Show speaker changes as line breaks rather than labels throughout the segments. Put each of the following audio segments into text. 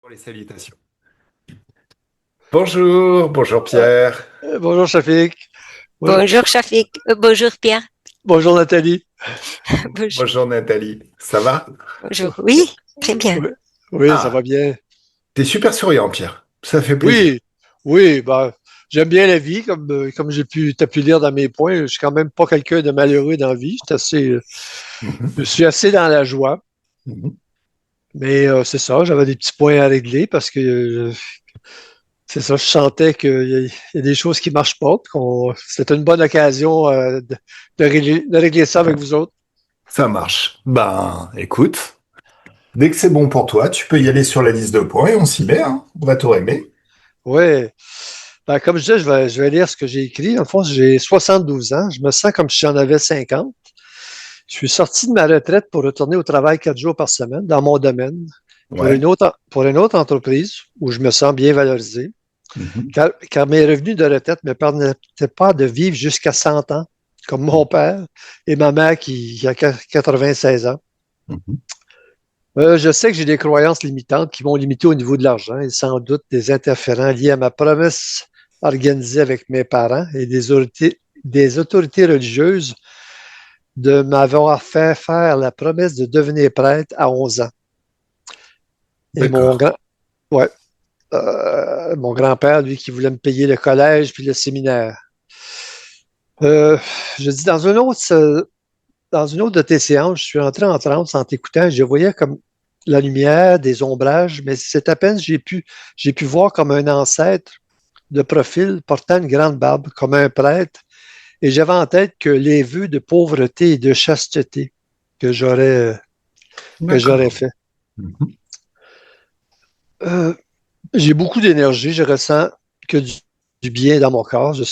Pour les salutations. Bonjour, bonjour
Ah,
Pierre.
bonjour Shafik. Bonjour,
Bonjour Shafik. Bonjour Pierre.
bonjour Nathalie.
Bonjour.
Bonjour Nathalie. Ça va?
Bonjour. Oui, très bien.
Oui, oui, ça va
Ah,
bien.
t'es super souriant Pierre. Ça fait plaisir.
Oui, oui, bah, j'aime bien la vie, comme t'as pu lire dans mes points. Je suis quand même pas quelqu'un de malheureux dans la vie. Je
Mhm,
suis assez dans la joie.
mhm.
Mais c'est ça, j'avais des petits points à régler parce que c'est ça, je sentais qu'il y a des choses qui marchent pas. C'était une bonne occasion de régler ça avec vous autres.
Ça marche. Ben, écoute, dès que c'est bon pour toi, tu peux y aller sur la liste de points et on s'y met, hein. On va tout aimer.
Oui. Ben, comme je disais, je vais lire ce que j'ai écrit. En fond, j'ai 72 ans. Je me sens comme si j'en avais 50. Je suis sorti de ma retraite pour retourner au travail 4 jours par semaine dans mon domaine
Ouais.
pour une autre entreprise où je me sens bien valorisé.
Mhm,
Car mes revenus de retraite ne me permettaient pas de vivre jusqu'à 100 ans, comme mon père et ma mère qui a 96 ans.
mhm.
Je sais que j'ai des croyances limitantes qui vont limiter au niveau de l'argent et sans doute des interférents liés à ma promesse organisée avec mes parents et des autorités religieuses de m'avoir fait faire la promesse de devenir prêtre à 11 ans. Et
D'accord.
ouais, mon grand-père, lui, qui voulait me payer le collège puis le séminaire. Euh, je dis, dans une autre de tes séances, je suis entré en transe en t'écoutant, je voyais comme la lumière, des ombrages, mais c'est à peine j'ai pu voir comme un ancêtre de profil portant une grande barbe, comme un prêtre, et j'avais en tête que les vœux de pauvreté et de chasteté que j'aurais
D'accord.
fait.
Mhm.
Euh, j'ai beaucoup d'énergie, je ressens que du bien dans mon corps. Je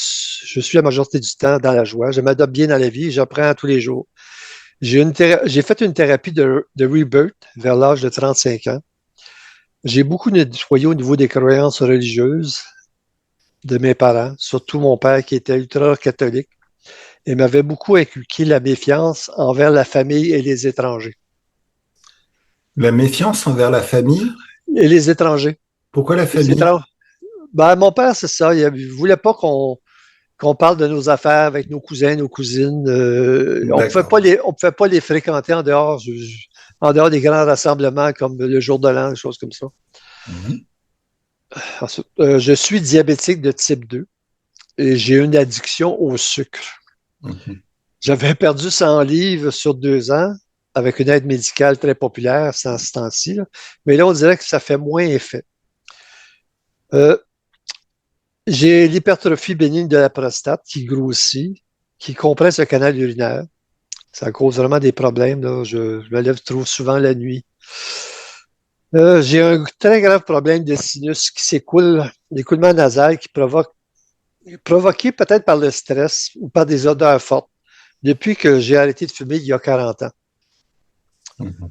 suis la majorité du temps dans la joie. Je m'adapte bien dans la vie, j'apprends tous les jours. J'ai fait une thérapie de rebirth vers l'âge de 35 ans. J'ai beaucoup nettoyé au niveau des croyances religieuses de mes parents, surtout mon père qui était ultra-catholique et m'avait beaucoup inculqué la méfiance envers la famille et les étrangers.
La méfiance envers la famille?
Et les étrangers.
Pourquoi la
Les
famille?
étrangers. Ben, mon père, c'est ça. Il voulait pas qu'on parle de nos affaires avec nos cousins, nos cousines.
D'accord.
On pouvait pas les fréquenter en dehors des grands rassemblements comme le jour de l'an, des choses comme ça.
Mhm,
Ensuite, je suis diabétique de type 2 et j'ai une addiction au sucre.
mhm.
J'avais perdu 100 livres sur 2 ans avec une aide médicale très populaire sans ce temps-ci, là. Mais là, on dirait que ça fait moins effet. Euh, j'ai l'hypertrophie bénigne de la prostate qui grossit, qui compresse le canal urinaire. Ça cause vraiment des problèmes, là. Je me lève trop souvent la nuit. J'ai un très grave problème de sinus qui s'écoule, l'écoulement nasal qui provoqué peut-être par le stress ou par des odeurs fortes depuis que j'ai arrêté de fumer il y a 40 ans.
Mhm.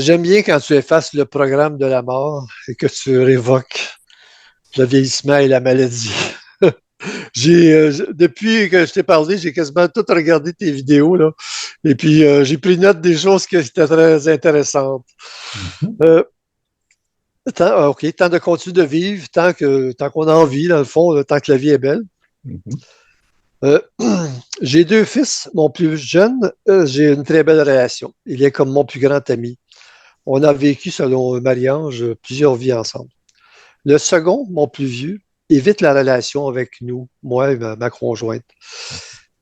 J'aime bien quand tu effaces le programme de la mort et que tu révoques le vieillissement et la maladie. Depuis que je t'ai parlé, j'ai quasiment tout regardé tes vidéos, là. Et puis, j'ai pris note des choses qui étaient très intéressantes.
Mhm.
Euh, OK, tant de continuer de vivre, tant qu'on a envie, dans le fond, là, tant que la vie est belle.
Mhm.
Euh, j'ai 2 fils. Mon plus jeune, j'ai une très belle relation. Il est comme mon plus grand ami. On a vécu, selon Marie-Ange, plusieurs vies ensemble. Le second, mon plus vieux, évite la relation avec nous, moi et ma conjointe,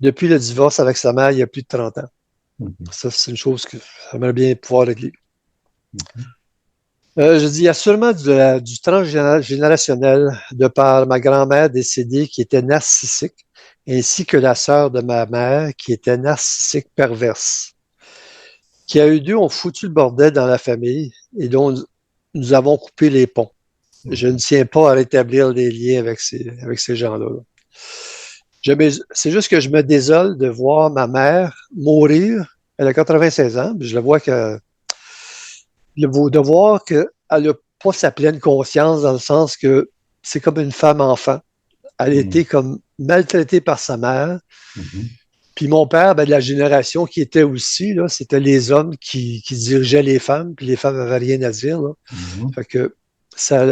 depuis le divorce avec sa mère il y a plus de 30 ans.
Mhm.
Ça, c'est une chose que j'aimerais bien pouvoir régler.
Mhm.
Je dis, il y a sûrement du transgénérationnel de par ma grand-mère décédée qui était narcissique, ainsi que la sœur de ma mère qui était narcissique perverse, qui a eu deux ont foutu le bordel dans la famille et dont nous avons coupé les ponts. Je ne
Mhm.
tiens pas à rétablir les liens avec ces gens-là. C'est juste que je me désole de voir ma mère mourir. Elle a 96 ans, puis je le vois que de voir qu'elle n'a pas sa pleine conscience dans le sens que c'est comme une femme enfant. Elle a été comme maltraitée par sa mère,
Mhm.
Puis mon père, ben, de la génération qui était aussi, là, c'était les hommes qui dirigeaient les femmes, puis les femmes n'avaient rien à dire. Là.
Mhm.
Fait que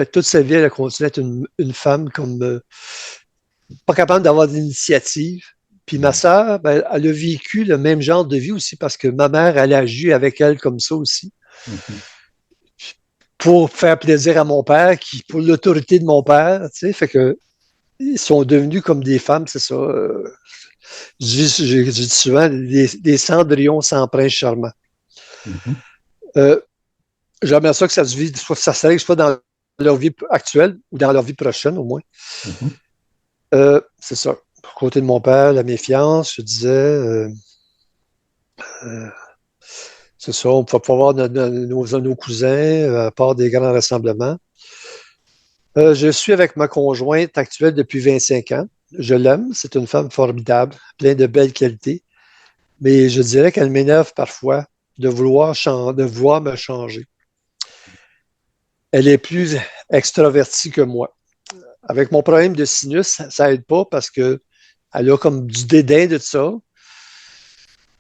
toute sa vie, elle a continué à être une femme comme pas capable d'avoir d'initiative. Puis ma sœur, ben, elle a vécu le même genre de vie aussi parce que ma mère, elle a agi avec elle comme ça aussi
Mhm.
pour faire plaisir à mon père, pour l'autorité de mon père, tu sais, fait que ils sont devenus comme des femmes, c'est ça. Je dis souvent des cendrillons sans prince charmant.
Mhm.
Euh, J'aimerais ça que ça s'arrive soit dans leur vie actuelle ou dans leur vie prochaine, au moins.
Mhm.
C'est ça. Pour côté de mon père, la méfiance, je disais, euh, c'est ça, on peut pas voir nos cousins, à part des grands rassemblements. Je suis avec ma conjointe actuelle depuis 25 ans. Je l'aime, c'est une femme formidable, pleine de belles qualités, mais je dirais qu'elle m'énerve parfois de vouloir me changer. Elle est plus extravertie que moi. Avec mon problème de sinus, ça aide pas parce que elle a comme du dédain de ça,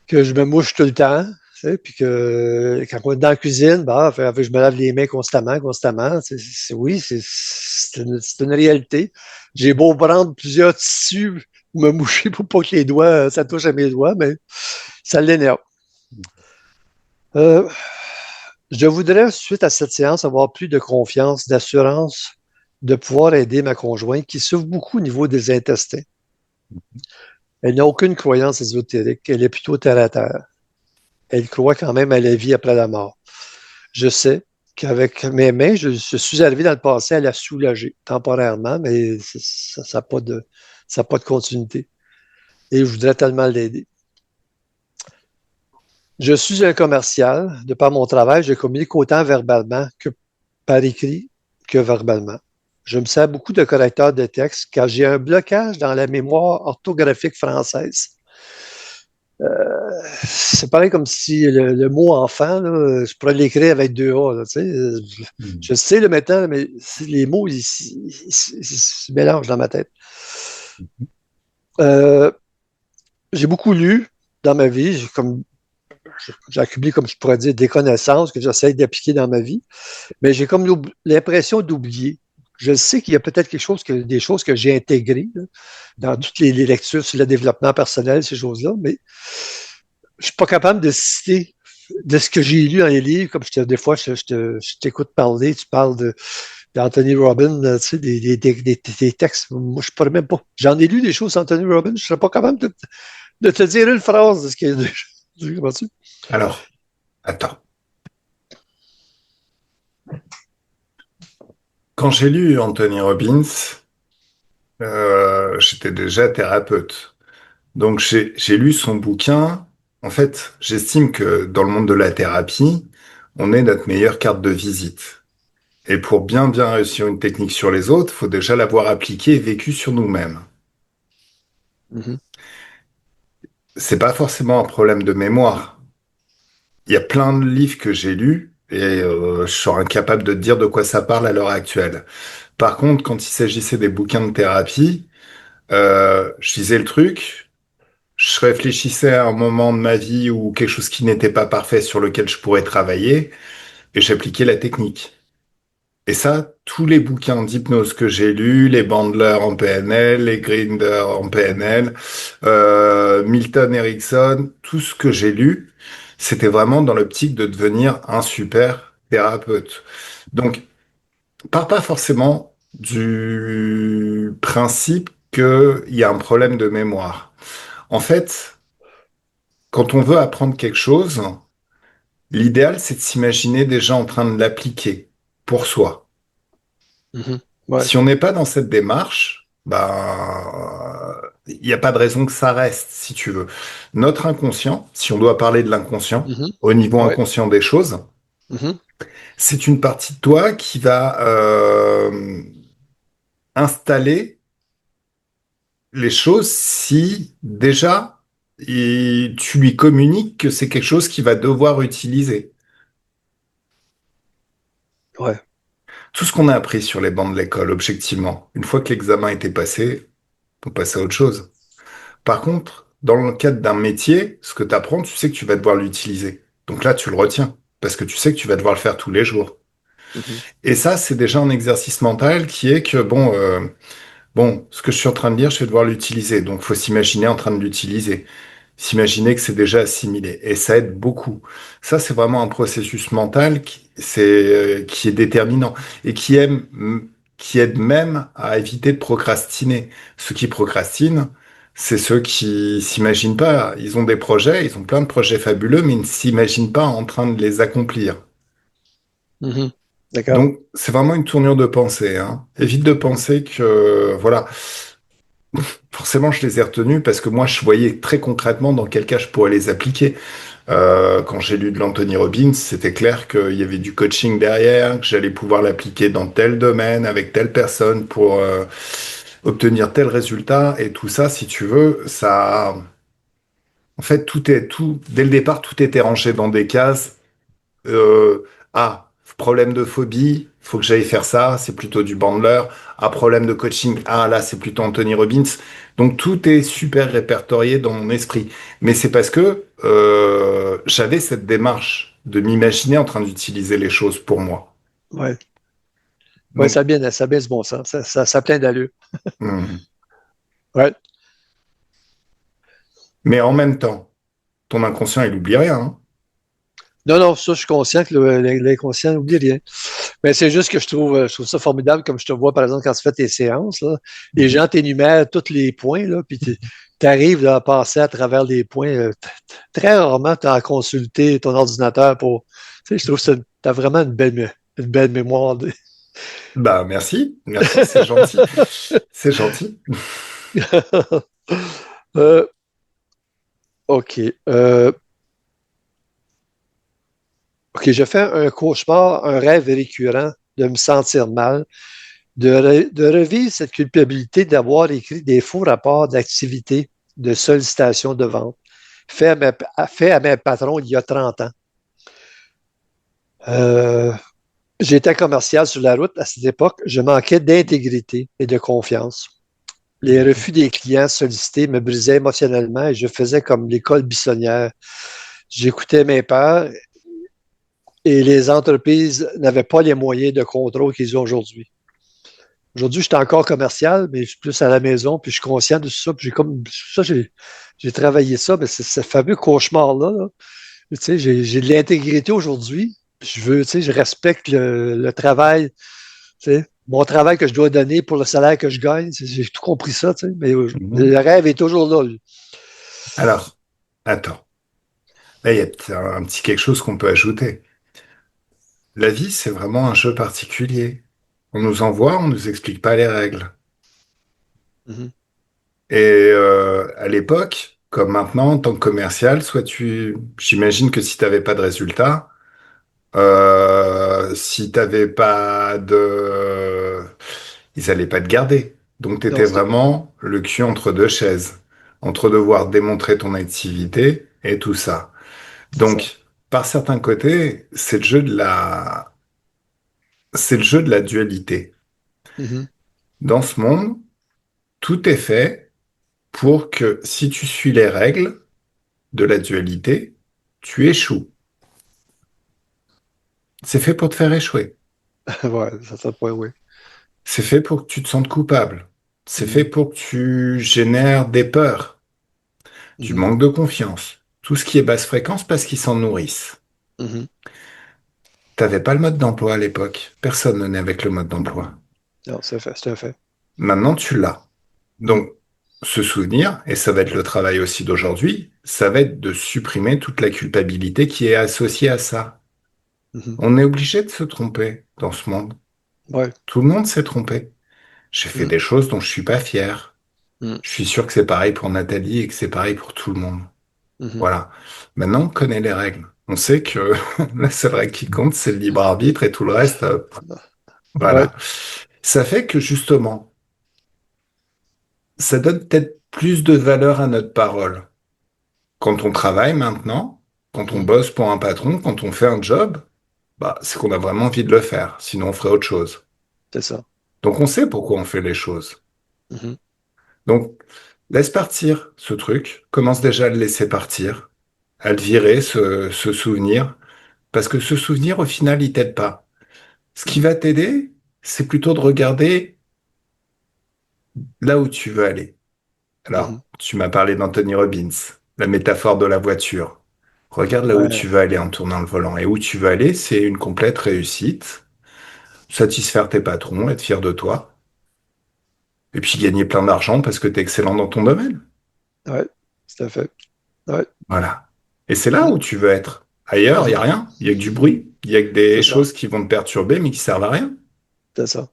que je me mouche tout le temps, tu sais, puis que quand on est dans la cuisine, bah, je me lave les mains constamment, constamment. Oui, c'est une réalité. J'ai beau prendre plusieurs tissus pour me moucher pour pas que les doigts, ça touche à mes doigts, mais ça l'énerve. Euh, je voudrais, suite à cette séance, avoir plus de confiance, d'assurance, de pouvoir aider ma conjointe qui souffre beaucoup au niveau des intestins. Elle n'a aucune croyance ésotérique, elle est plutôt terre à terre. Elle croit quand même à la vie après la mort. Je sais qu'avec mes mains, je suis arrivé dans le passé à la soulager temporairement, mais ça n'a pas de continuité. Et je voudrais tellement l'aider. Je suis un commercial. De par mon travail, je communique autant verbalement que par écrit que verbalement. Je me sers beaucoup de correcteurs de texte car j'ai un blocage dans la mémoire orthographique française. C'est pareil comme si le mot enfant, là, je pourrais l'écrire avec deux A. Là, tu sais.
Mhm.
Je sais le maintenant, mais les mots, ils se mélangent dans ma tête. Euh, j'ai beaucoup lu dans ma vie. J'ai accumulé, comme je pourrais dire, des connaissances que j'essaie d'appliquer dans ma vie. Mais j'ai comme l'impression d'oublier. Je sais qu'il y a peut-être des choses que j'ai intégrées là, dans toutes les lectures sur le développement personnel, ces choses-là, mais je suis pas capable de citer de ce que j'ai lu dans les livres, comme des fois, je t'écoute parler, tu parles d'Anthony Robbins, tu sais, des textes. Moi, je pourrais même pas. J'en ai lu des choses d'Anthony Robbins, je serais pas capable de te dire une phrase de ce qu'il y a lu.
Alors, attends. Quand j'ai lu Anthony Robbins, j'étais déjà thérapeute. Donc j'ai lu son bouquin. En fait, j'estime que dans le monde de la thérapie, on est notre meilleure carte de visite. Et pour bien bien réussir une technique sur les autres, faut déjà l'avoir appliquée et vécue sur nous-mêmes.
Mhm.
C'est pas forcément un problème de mémoire. Il y a plein de livres que j'ai lus et je suis incapable de te dire de quoi ça parle à l'heure actuelle. Par contre, quand il s'agissait des bouquins de thérapie, je lisais le truc, je réfléchissais à un moment de ma vie ou quelque chose qui n'était pas parfait sur lequel je pourrais travailler et j'appliquais la technique. Et ça, tous les bouquins d'hypnose que j'ai lus, les Bandler en PNL, les Grinder en PNL, Milton Erickson, tout ce que j'ai lu, c'était vraiment dans l'optique de devenir un super thérapeute. Donc, part pas forcément du principe qu'il y a un problème de mémoire. En fait, quand on veut apprendre quelque chose, l'idéal, c'est de s'imaginer déjà en train de l'appliquer pour soi.
Mhm. Ouais.
Si on n'est pas dans cette démarche, ben, il n'y a pas de raison que ça reste, si tu veux. Notre inconscient, si on doit parler de l'inconscient,
Mhm.
au niveau
Ouais.
inconscient des choses,
Mhm.
c'est une partie de toi qui va installer les choses si déjà tu lui communiques que c'est quelque chose qu'il va devoir utiliser.
Ouais.
Tout ce qu'on a appris sur les bancs de l'école, objectivement, une fois que l'examen était passé, on passait à autre chose. Par contre, dans le cadre d'un métier, ce que tu apprends, tu sais que tu vas devoir l'utiliser. Donc là, tu le retiens, parce que tu sais que tu vas devoir le faire tous les jours.
Mhm.
Et ça, c'est déjà un exercice mental qui est que, bon, ce que je suis en train de dire, je vais devoir l'utiliser. Donc, faut s'imaginer en train de l'utiliser. S'imaginer que c'est déjà assimilé. Et ça aide beaucoup. Ça, c'est vraiment un processus mental qui est déterminant et qui aide même à éviter de procrastiner. Ceux qui procrastinent, c'est ceux qui s'imaginent pas. Ils ont des projets, ils ont plein de projets fabuleux, mais ils ne s'imaginent pas en train de les accomplir.
Mhm. D'accord.
Donc, c'est vraiment une tournure de pensée, hein. Évite de penser que, voilà, forcément, je les ai retenus parce que moi, je voyais très concrètement dans quel cas je pourrais les appliquer. Quand j'ai lu de l'Anthony Robbins, c'était clair qu'il y avait du coaching derrière, que j'allais pouvoir l'appliquer dans tel domaine, avec telle personne pour obtenir tel résultat. Et tout ça, si tu veux, ça, en fait, dès le départ, tout était rangé dans des cases. Euh, problème de phobie, faut que j'aille faire ça, c'est plutôt du Bandler. Problème de coaching, là, c'est plutôt Anthony Robbins. Donc tout est super répertorié dans mon esprit. Mais c'est parce que j'avais cette démarche de m'imaginer en train d'utiliser les choses pour moi.
Ouais. Ouais,
Donc,
ça a bien ce bon sens. Ça a plein d'allure.
hum.
Ouais.
Mais en même temps, ton inconscient, il oublie rien, hein.
Non, non, ça, je suis conscient que l'inconscient n'oublie rien. Mais c'est juste que je trouve ça formidable, comme je te vois, par exemple, quand tu fais tes séances, là, les
Mhm.
gens t'énumèrent tous les points, là, puis tu arrives à passer à travers les points. Très rarement, tu as consulté ton ordinateur pour. Tu sais, je trouve que tu as vraiment une belle mémoire.
Bah merci, merci, c'est gentil, c'est gentil.
Euh, OK. OK, je fais un cauchemar, un rêve récurrent de me sentir mal, de revivre cette culpabilité d'avoir écrit des faux rapports d'activité de sollicitation de vente fait à mes patrons il y a 30 ans. Euh, J'étais commercial sur la route à cette époque. Je manquais d'intégrité et de confiance. Les refus des clients sollicités me brisaient émotionnellement et je faisais comme l'école buissonnière. J'écoutais mes peurs et les entreprises n'avaient pas les moyens de contrôle qu'ils ont aujourd'hui. Aujourd'hui, je suis encore commercial, mais je suis plus à la maison, puis je suis conscient de ça. Puis j'ai travaillé ça, mais c'est ce fameux cauchemar-là. Là. Tu sais, j'ai de l'intégrité aujourd'hui. Puis je veux, tu sais, je respecte le travail, tu sais, mon travail que je dois donner pour le salaire que je gagne. J'ai tout compris ça, tu sais, mais
Mhm.
le rêve est toujours là. Lui.
Alors, attends. Là, il y a un petit quelque chose qu'on peut ajouter. La vie, c'est vraiment un jeu particulier. On nous envoie, on nous explique pas les règles.
Mhm.
Et à l'époque, comme maintenant, en tant que commercial, j'imagine que si t'avais pas de résultat, si t'avais pas de, ils allaient pas te garder. Donc
Non,
t'étais vraiment le cul entre deux chaises, entre devoir démontrer ton activité et tout ça.
c'est ça.
Donc, par certains côtés, c'est le jeu de la dualité.
Mhm.
Dans ce monde, tout est fait pour que si tu suis les règles de la dualité, tu échoues. C'est fait pour te faire échouer.
Ouais, ça point, oui.
C'est fait pour que tu te sentes coupable. C'est fait
Mhm.
pour que tu génères des peurs, du
Mhm.
manque de confiance. Tout ce qui est basse fréquence parce qu'ils s'en nourrissent.
Mhm.
T'avais pas le mode d'emploi à l'époque. Personne ne naît avec le mode d'emploi.
Non, c'est un fait.
Maintenant, tu l'as.
Mhm.
Donc, se souvenir, et ça va être le travail aussi d'aujourd'hui, ça va être de supprimer toute la culpabilité qui est associée à ça.
Mhm.
On est obligé de se tromper dans ce monde.
Ouais.
Tout le monde s'est trompé. J'ai fait
Mhm.
des choses dont je suis pas fier.
Mhm.
Je suis sûr que c'est pareil pour Nathalie et que c'est pareil pour tout le monde.
Mhm.
Voilà. Maintenant, on connaît les règles. On sait que la seule règle qui compte, c'est le libre arbitre et tout le reste,
Ouais.
voilà. Ça fait que justement, ça donne peut-être plus de valeur à notre parole. Quand on travaille maintenant, quand on
Mhm.
bosse pour un patron, quand on fait un job, bah, c'est qu'on a vraiment envie de le faire. Sinon, on ferait autre chose.
C'est ça.
Donc, on sait pourquoi on fait les choses.
Mhm.
Donc, Laisse partir ce truc. Commence déjà à le laisser partir, à le virer, ce souvenir. Parce que ce souvenir, au final, il t'aide pas. Ce qui va t'aider, c'est plutôt de regarder là où tu veux aller.
Mhm.
Alors, tu m'as parlé d'Anthony Robbins, la métaphore de la voiture. Regarde là où
Ouais,
tu veux aller en tournant le volant. Et où tu veux aller, c'est une complète réussite. Satisfaire tes patrons, être fier de toi. Et puis gagner plein d'argent parce que tu es excellent dans ton domaine.
ouais, tout à fait. Ouais.
Voilà. Et c'est là
Mhm.
où tu veux être. Ailleurs, il n'y
Mhm.
a rien. Il y a que du bruit. Il y a que des
C'est ça,
choses qui vont te perturber, mais qui servent à rien.
c'est ça.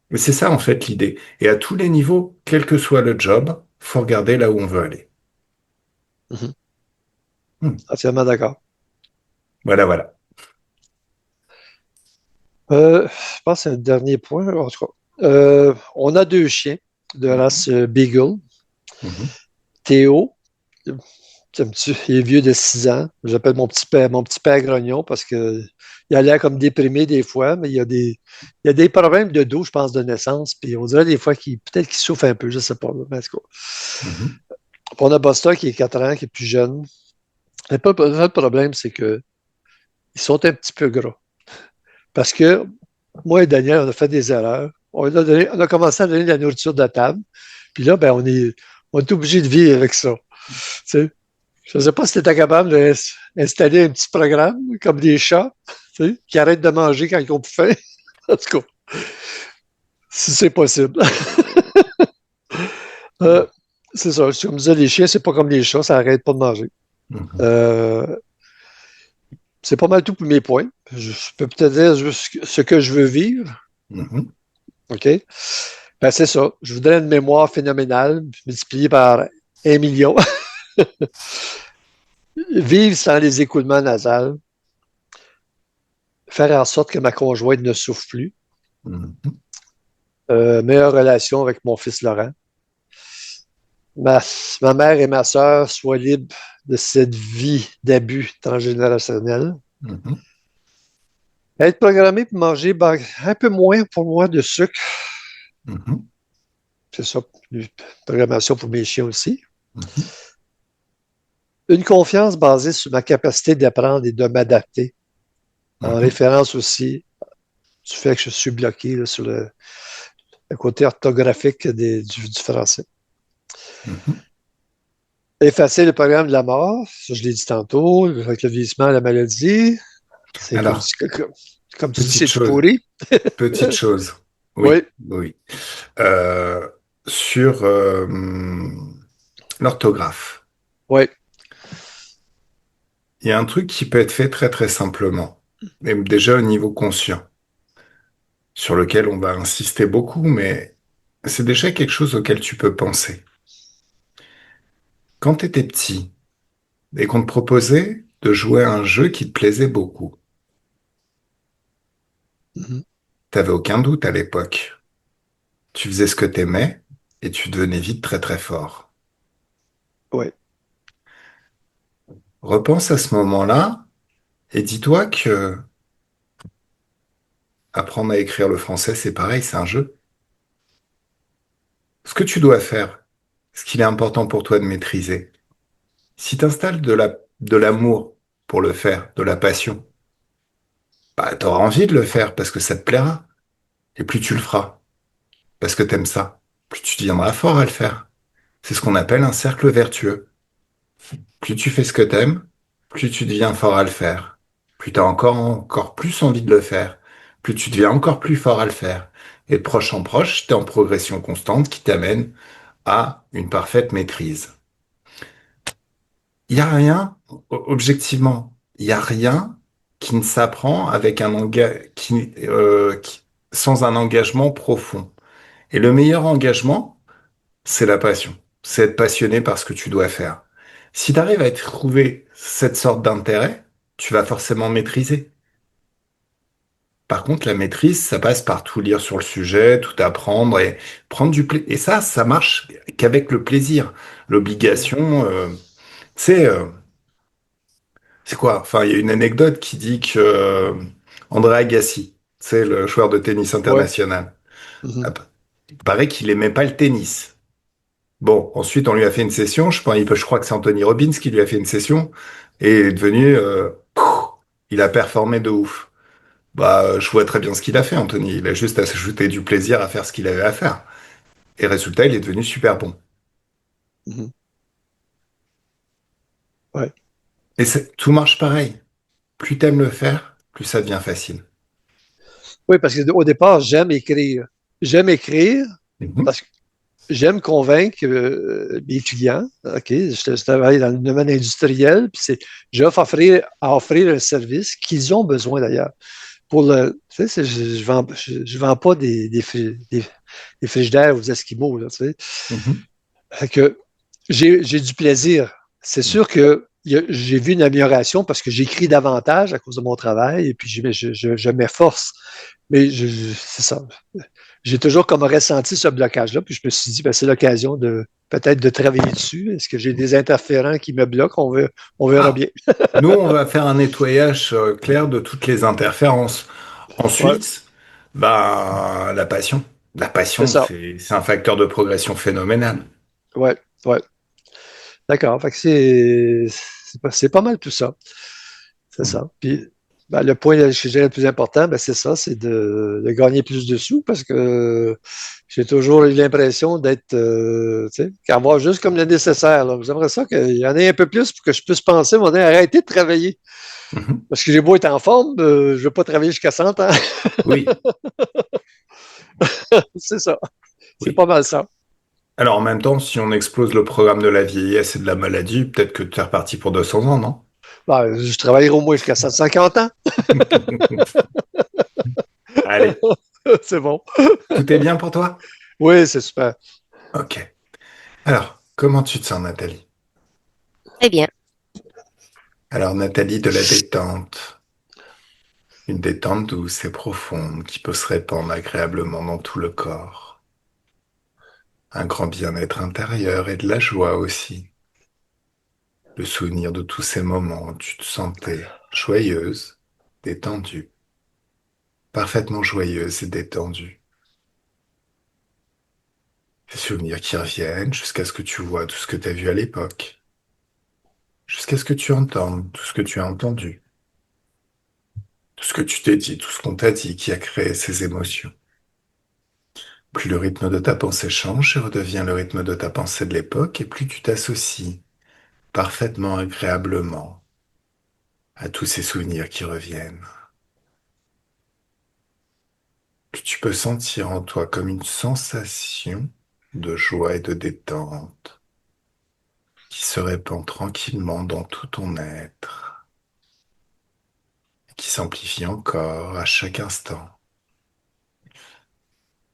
Mais c'est ça, en fait, l'idée. Et à tous les niveaux, quel que soit le job, faut regarder là où on veut aller.
Mhm.
Hmm.
Entièrement d'accord.
Voilà, voilà.
Je pense que c'est un dernier point, en tout cas. On a deux chiens de
Mhm.
race Beagle.
Mhm.
Théo, il est vieux de 6 ans. J'appelle mon petit père grognon parce que il a l'air comme déprimé des fois, mais il y a des problèmes de dos, je pense, de naissance. Puis on dirait des fois qu'il peut-être qu'il souffre un peu, je sais pas. Mais en tout cas.
Mhm.
Puis on a Buster qui est 4 ans, qui est plus jeune. Le problème, c'est que ils sont un petit peu gras. Parce que moi et Daniel, on a fait des erreurs. On a commencé à donner de la nourriture de la table. Puis là, ben, on est obligé de vivre avec ça. Tu sais. Je ne sais pas si tu étais capable d'installer un petit programme comme des chats, tu sais, qui arrêtent de manger quand ils ont plus faim. En tout cas, si c'est possible. Euh, c'est ça. Comme je disais, les chiens, c'est pas comme les chats, ça arrête pas de manger.
Mhm.
Euh, c'est pas mal tout pour mes points. Je peux peut-être dire juste ce que je veux vivre.
Mhm.
OK? Ben, c'est ça. Je voudrais une mémoire phénoménale multipliée par 1 million. Vivre sans les écoulements nasales. Faire en sorte que ma conjointe ne souffre plus.
Mhm.
Meilleure relation avec mon fils Laurent. Ma, ma mère et ma sœur soient libres de cette vie d'abus transgénérationnel.
Mhm.
Être programmé pour manger un peu moins pour moi de sucre.
Mhm.
C'est ça, une programmation pour mes chiens aussi.
Mhm.
Une confiance basée sur ma capacité d'apprendre et de m'adapter. En
Mhm.
référence aussi du fait que je suis bloqué là, sur le côté orthographique du français.
Mhm.
Effacer le programme de la mort, ça je l'ai dit tantôt, avec le vieillissement, la maladie, c'est
Alors,
comme tu dis,
petite
c'est tout
chose,
pourri.
petite chose.
Oui,
Oui, oui. Euh, sur l'orthographe.
oui.
Il y a un truc qui peut être fait très très simplement, et déjà au niveau conscient, sur lequel on va insister beaucoup, mais c'est déjà quelque chose auquel tu peux penser. Quand tu étais petit et qu'on te proposait de jouer à un jeu qui te plaisait beaucoup,
Mhm.
t'avais aucun doute à l'époque. Tu faisais ce que t'aimais et tu devenais vite très très fort.
Oui,
Repense à ce moment-là et dis-toi que apprendre à écrire le français, c'est pareil, c'est un jeu. Ce que tu dois faire, ce qu'il est important pour toi de maîtriser, si tu installes de l'amour pour le faire, de la passion, bah, tu auras envie de le faire parce que ça te plaira. Et plus tu le feras, parce que t'aimes ça, plus tu deviendras fort à le faire. C'est ce qu'on appelle un cercle vertueux. Plus tu fais ce que t'aimes, plus tu deviens fort à le faire. Plus tu as encore plus envie de le faire, plus tu deviens encore plus fort à le faire. Et de proche en proche, tu es en progression constante qui t'amène à une parfaite maîtrise. Il n'y a rien, objectivement, il n'y a rien qui ne s'apprend avec sans un engagement profond. Et le meilleur engagement, c'est la passion. C'est être passionné par ce que tu dois faire. Si tu arrives à trouver cette sorte d'intérêt, tu vas forcément maîtriser. Par contre, la maîtrise, ça passe par tout lire sur le sujet, tout apprendre et prendre du plaisir. Et ça marche qu'avec le plaisir.
oui,
L'obligation, tu sais, c'est quoi? Enfin, il y a une anecdote qui dit que André Agassi, c'est le joueur de tennis
oui.
international,
Mhm.
ah, il paraît qu'il aimait pas le tennis. Bon, ensuite, on lui a fait une session. Je crois que c'est Anthony Robbins qui lui a fait une session et il est devenu, il a performé de ouf. Bah, je vois très bien ce qu'il a fait, Anthony. Il a juste à s'ajouter du plaisir à faire ce qu'il avait à faire. Et résultat, il est devenu super bon.
Mhm. Ouais.
Et tout marche pareil. Plus t'aimes le faire, plus ça devient facile.
Oui, parce qu'au départ, j'aime écrire. J'aime écrire
Mhm.
parce que j'aime convaincre mes clients. OK, je travaille dans le domaine industriel, puis j'offre à offrir un service qu'ils ont besoin d'ailleurs. Tu sais, je vends pas des frigidaires aux Esquimaux, là, tu sais.
Mhm.
Fait que j'ai du plaisir. C'est sûr que j'ai vu une amélioration parce que j'écris davantage à cause de mon travail et puis je m'efforce. Mais c'est ça. J'ai toujours comme ressenti ce blocage-là. Puis je me suis dit, ben, c'est l'occasion de peut-être de travailler dessus. Est-ce que j'ai des interférents qui me bloquent? On verra
Ah,
bien.
nous, on va faire un nettoyage clair de toutes les interférences.
Ouais,
Ensuite, bah, la passion. La
c'est
passion,
ça.
c'est un facteur de progression phénoménal.
Ouais, ouais. D'accord. Fait que c'est pas mal tout ça. C'est
Mhm.
ça. Puis ben, le point que je dirais le plus important, ben, c'est ça, c'est de gagner plus de sous parce que j'ai toujours eu l'impression d'être, tu sais, qu'avoir juste comme le nécessaire. Là. J'aimerais ça qu'il y en ait un peu plus pour que je puisse penser, mon arrêter de travailler.
Mhm.
Parce que j'ai beau être en forme, je ne veux pas travailler jusqu'à 100 ans.
Oui,
C'est ça. C'est
oui.
pas mal ça.
Alors en même temps, si on explose le programme de la vieillesse et de la maladie, peut-être que tu es reparti pour 200 ans, non?
Ben, je travaillerai au moins jusqu'à 150 ans.
Allez,
C'est bon.
tout est bien pour toi?
Oui, c'est super.
Ok. Alors, comment tu te sens, Nathalie?
Très bien.
Alors, Nathalie, de la détente. Une détente douce et profonde qui peut se répandre agréablement dans tout le corps. Un grand bien-être intérieur et de la joie aussi. Le souvenir de tous ces moments où tu te sentais joyeuse, détendue, parfaitement joyeuse et détendue. Ces souvenirs qui reviennent jusqu'à ce que tu vois tout ce que tu as vu à l'époque, jusqu'à ce que tu entendes tout ce que tu as entendu, tout ce que tu t'es dit, tout ce qu'on t'a dit qui a créé ces émotions. Plus le rythme de ta pensée change et redevient le rythme de ta pensée de l'époque, et plus tu t'associes parfaitement agréablement à tous ces souvenirs qui reviennent. Plus tu peux sentir en toi comme une sensation de joie et de détente qui se répand tranquillement dans tout ton être, et qui s'amplifie encore à chaque instant.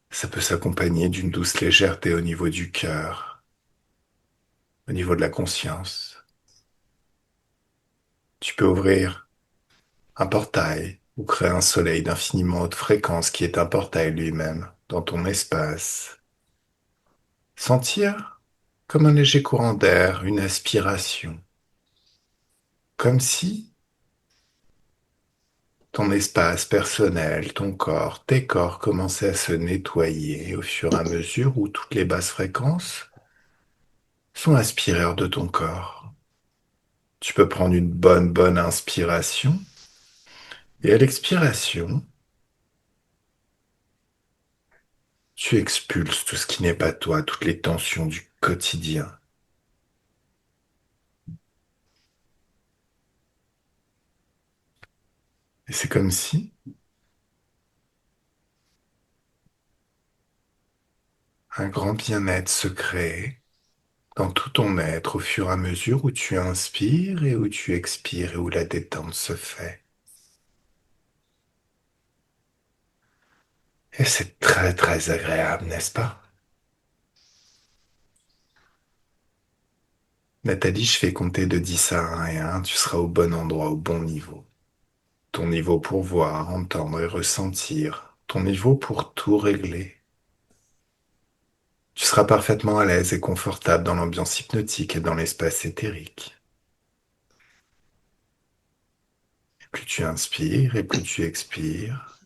Ça peut s'accompagner d'une douce légèreté au niveau du cœur, au niveau de la conscience. Tu peux ouvrir un portail ou créer un soleil d'infiniment haute fréquence qui est un portail lui-même dans ton espace. Sentir comme un léger courant d'air, une aspiration, comme si ton espace personnel, ton corps, tes corps commençaient à se nettoyer au fur et à mesure où toutes les basses fréquences sont aspirées hors de ton corps. Tu peux prendre une bonne inspiration et à l'expiration, tu expulses tout ce qui n'est pas toi, toutes les tensions du quotidien. Et c'est comme si un grand bien-être se crée dans tout ton être au fur et à mesure où tu inspires et où tu expires et où la détente se fait. Et c'est très agréable, n'est-ce pas? Nathalie, je fais compter de 10 à 1 et 1, tu seras au bon endroit, au bon niveau. Ton niveau pour voir, entendre et ressentir. Ton niveau pour tout régler. Tu seras parfaitement à l'aise et confortable dans l'ambiance hypnotique et dans l'espace éthérique. Plus tu inspires et plus tu expires,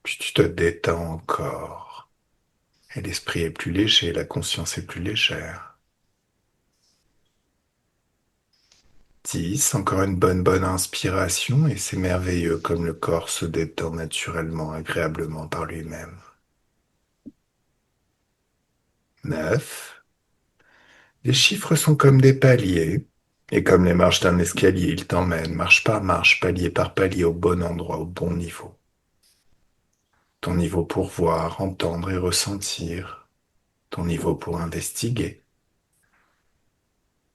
plus tu te détends encore. Et l'esprit est plus léger, la conscience est plus légère. 10, encore une bonne inspiration et c'est merveilleux comme le corps se détend naturellement, agréablement par lui-même. 9, les chiffres sont comme des paliers et comme les marches d'un escalier, ils t'emmènent marche par marche, palier par palier au bon endroit, au bon niveau. Ton niveau pour voir, entendre et ressentir, ton niveau pour investiguer.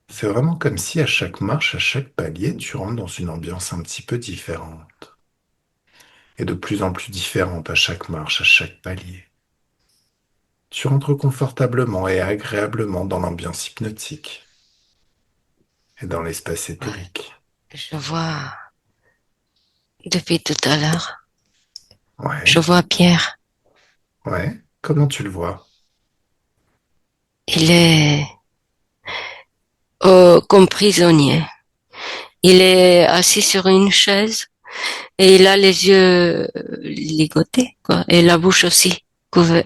C'est vraiment comme si à chaque marche, à chaque palier, tu rentres dans une ambiance un petit peu différente. Et de plus en plus différente à chaque marche, à chaque palier. Tu rentres confortablement et agréablement dans l'ambiance hypnotique et dans l'espace
Ouais.
éthérique.
Je vois, depuis tout à l'heure, je
Ouais,
vois Pierre.
ouais. Comment tu le vois?
Il est comme prisonnier. Il est assis sur une chaise et il a les yeux ligotés, quoi, et la bouche aussi. Couvert,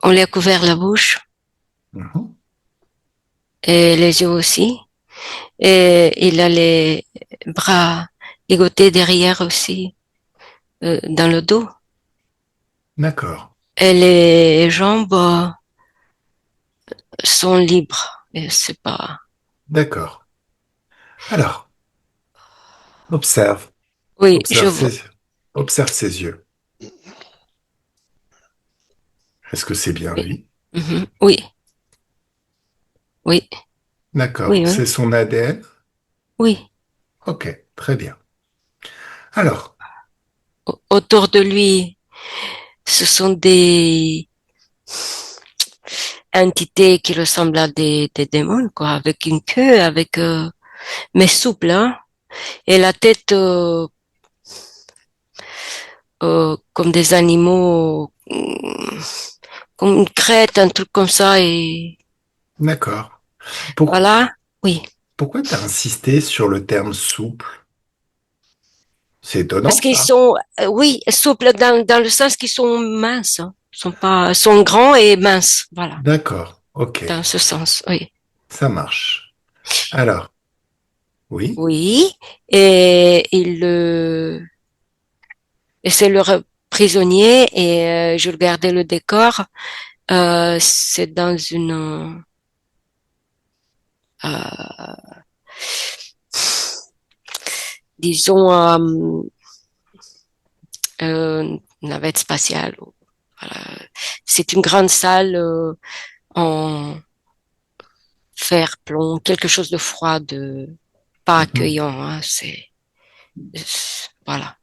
on lui a couvert la bouche
Mhm.
et les yeux aussi. Et il a les bras ligotés derrière aussi, dans le dos.
D'accord,
Et les jambes sont libres. Et c'est pas.
d'accord. Alors, observe,
Oui, je
observe
vois.
ses, observe ses yeux. Est-ce que c'est bien
Oui.
lui?
Mhm. Oui, oui,
D'accord,
oui, oui,
c'est son ADN?
oui.
Ok, très bien. Alors,
Autour de lui, ce sont des entités qui ressemblent à des démons, quoi, avec une queue, avec mais souple, hein, et la tête comme des animaux, comme une crête, un truc comme ça, et
d'accord. Pour-
voilà. Oui,
Pourquoi tu as insisté sur le terme souple? C'est
parce
étonnant,
qu'ils
ça.
sont, oui, souples dans le sens qu'ils sont minces, hein. Sont pas, sont grands et minces, voilà,
D'accord, ok,
dans ce sens, oui.
ça marche. Alors, oui,
Oui, et et c'est le prisonnier et je regardais le décor. C'est dans une, disons, navette spatiale. Voilà. C'est une grande salle en fer plomb, quelque chose de froid, de pas
mhm,
accueillant. Hein, voilà.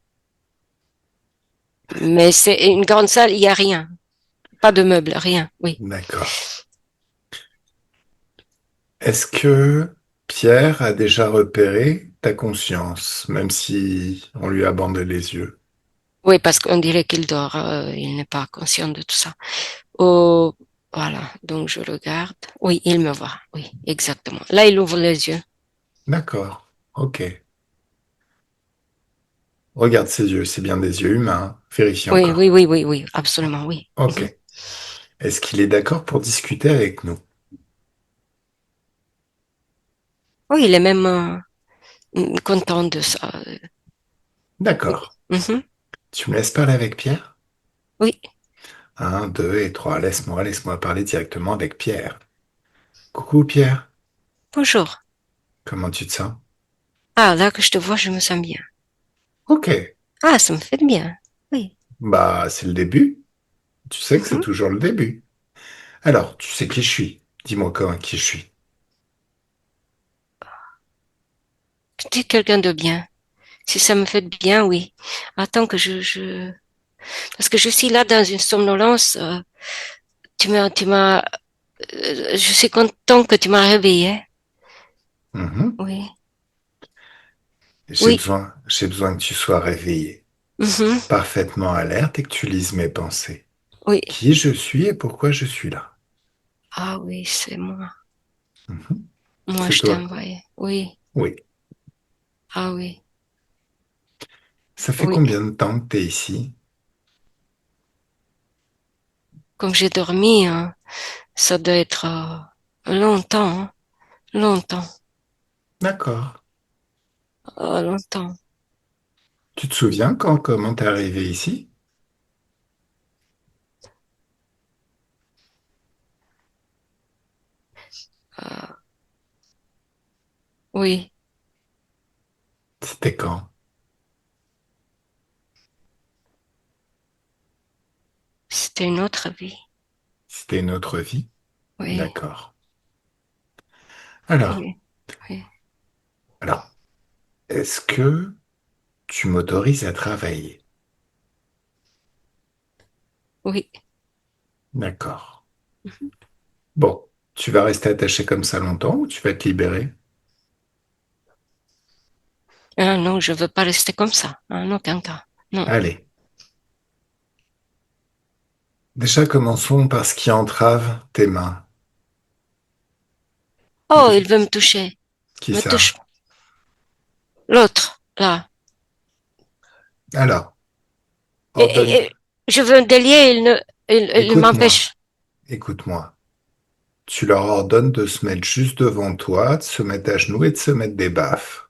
Mais c'est une grande salle, il y a rien, pas de meubles, rien. Oui.
d'accord. Est-ce que Pierre a déjà repéré ta conscience, même si on lui a bandé les yeux?
Oui, parce qu'on dirait qu'il dort, il n'est pas conscient de tout ça. Oh, voilà, donc je regarde. Oui, il me voit. Oui, exactement. Là, il ouvre les yeux.
D'accord, ok. Regarde ses yeux, c'est bien des yeux humains. Vérifie
Oui, oui,
encore.
oui, oui, oui, absolument, oui.
Ok.
Mhm.
Est-ce qu'il est d'accord pour discuter avec nous?
Oui, il est même content de ça. Oui.
D'accord.
Mhm.
Tu me laisses parler avec Pierre?
Oui.
Un, deux et trois. Laisse-moi parler directement avec Pierre. Coucou Pierre,
Bonjour.
comment tu te sens?
Ah, là que je te vois, je me sens bien.
Ok,
Ah, ça me fait du bien. Oui.
bah c'est le début. Tu sais que c'est
Mhm.
toujours le début. Alors, tu sais qui je suis. Dis-moi comment qui je suis.
Tu es quelqu'un de bien. Si ça me fait de bien, oui. Attends que parce que je suis là dans une somnolence. Je suis content que tu m'as réveillé.
Mhm.
Oui.
J'ai
Oui.
besoin, j'ai besoin que tu sois réveillé,
Mhm.
parfaitement alerte et que tu lises mes pensées.
Oui.
Qui je suis et pourquoi je suis là.
Ah oui, c'est moi.
Mhm.
Moi,
C'est
je t'ai
toi.
envoyé. Oui.
Oui.
Ah oui.
Ça fait
Oui.
combien de temps que tu es ici?
Comme j'ai dormi, ça doit être longtemps, hein, longtemps,
D'accord.
longtemps.
Tu te souviens comment t'es arrivé ici?
Euh, oui,
C'était quand?
c'était une autre vie.
C'était une autre vie?
Oui,
D'accord. Alors,
oui, oui,
alors, est-ce que tu m'autorises à travailler?
oui.
D'accord. Bon, tu vas rester attaché comme ça longtemps ou tu vas te libérer?
Ah non, je veux pas rester comme ça, en aucun cas. Non.
Allez. Déjà, commençons par ce qui entrave tes mains.
Oh,
Déjà-
il veut me toucher.
Qui
Me
ça?
touche. L'autre, là.
Alors,
Et,
ordonne.
je veux me délier, il
Écoute-moi,
m'empêche.
écoute-moi. Tu leur ordonnes de se mettre juste devant toi, de se mettre à genoux et de se mettre des baffes.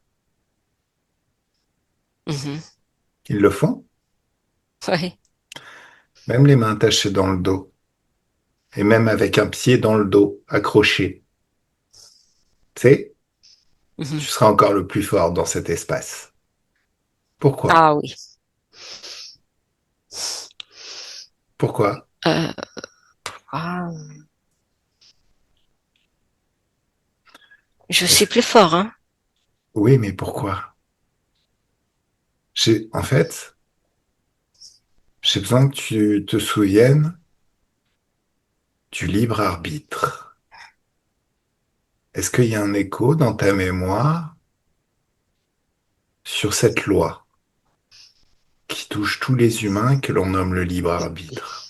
Mhm.
Ils le font?
Oui.
Même les mains attachées dans le dos. Et même avec un pied dans le dos, accroché. Tu sais,
Mhm.
tu seras encore le plus fort dans cet espace. Pourquoi?
Ah oui.
Pourquoi?
Euh, ah, je suis
Est-ce-
plus fort, hein.
Oui, mais pourquoi? En fait, j'ai besoin que tu te souviennes du libre arbitre. Est-ce qu'il y a un écho dans ta mémoire sur cette loi qui touche tous les humains que l'on nomme le libre arbitre?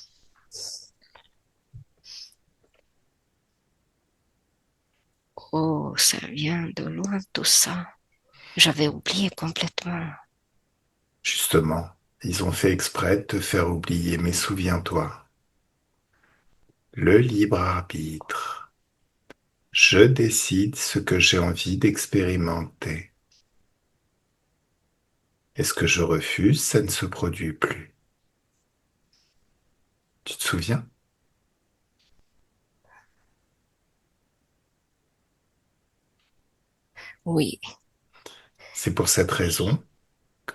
Oh, ça vient de loin tout ça. J'avais oublié complètement.
Justement, ils ont fait exprès de te faire oublier, mais souviens-toi, le libre arbitre. Je décide ce que j'ai envie d'expérimenter. Et ce que je refuse, ça ne se produit plus. Tu te souviens?
Oui,
C'est pour cette raison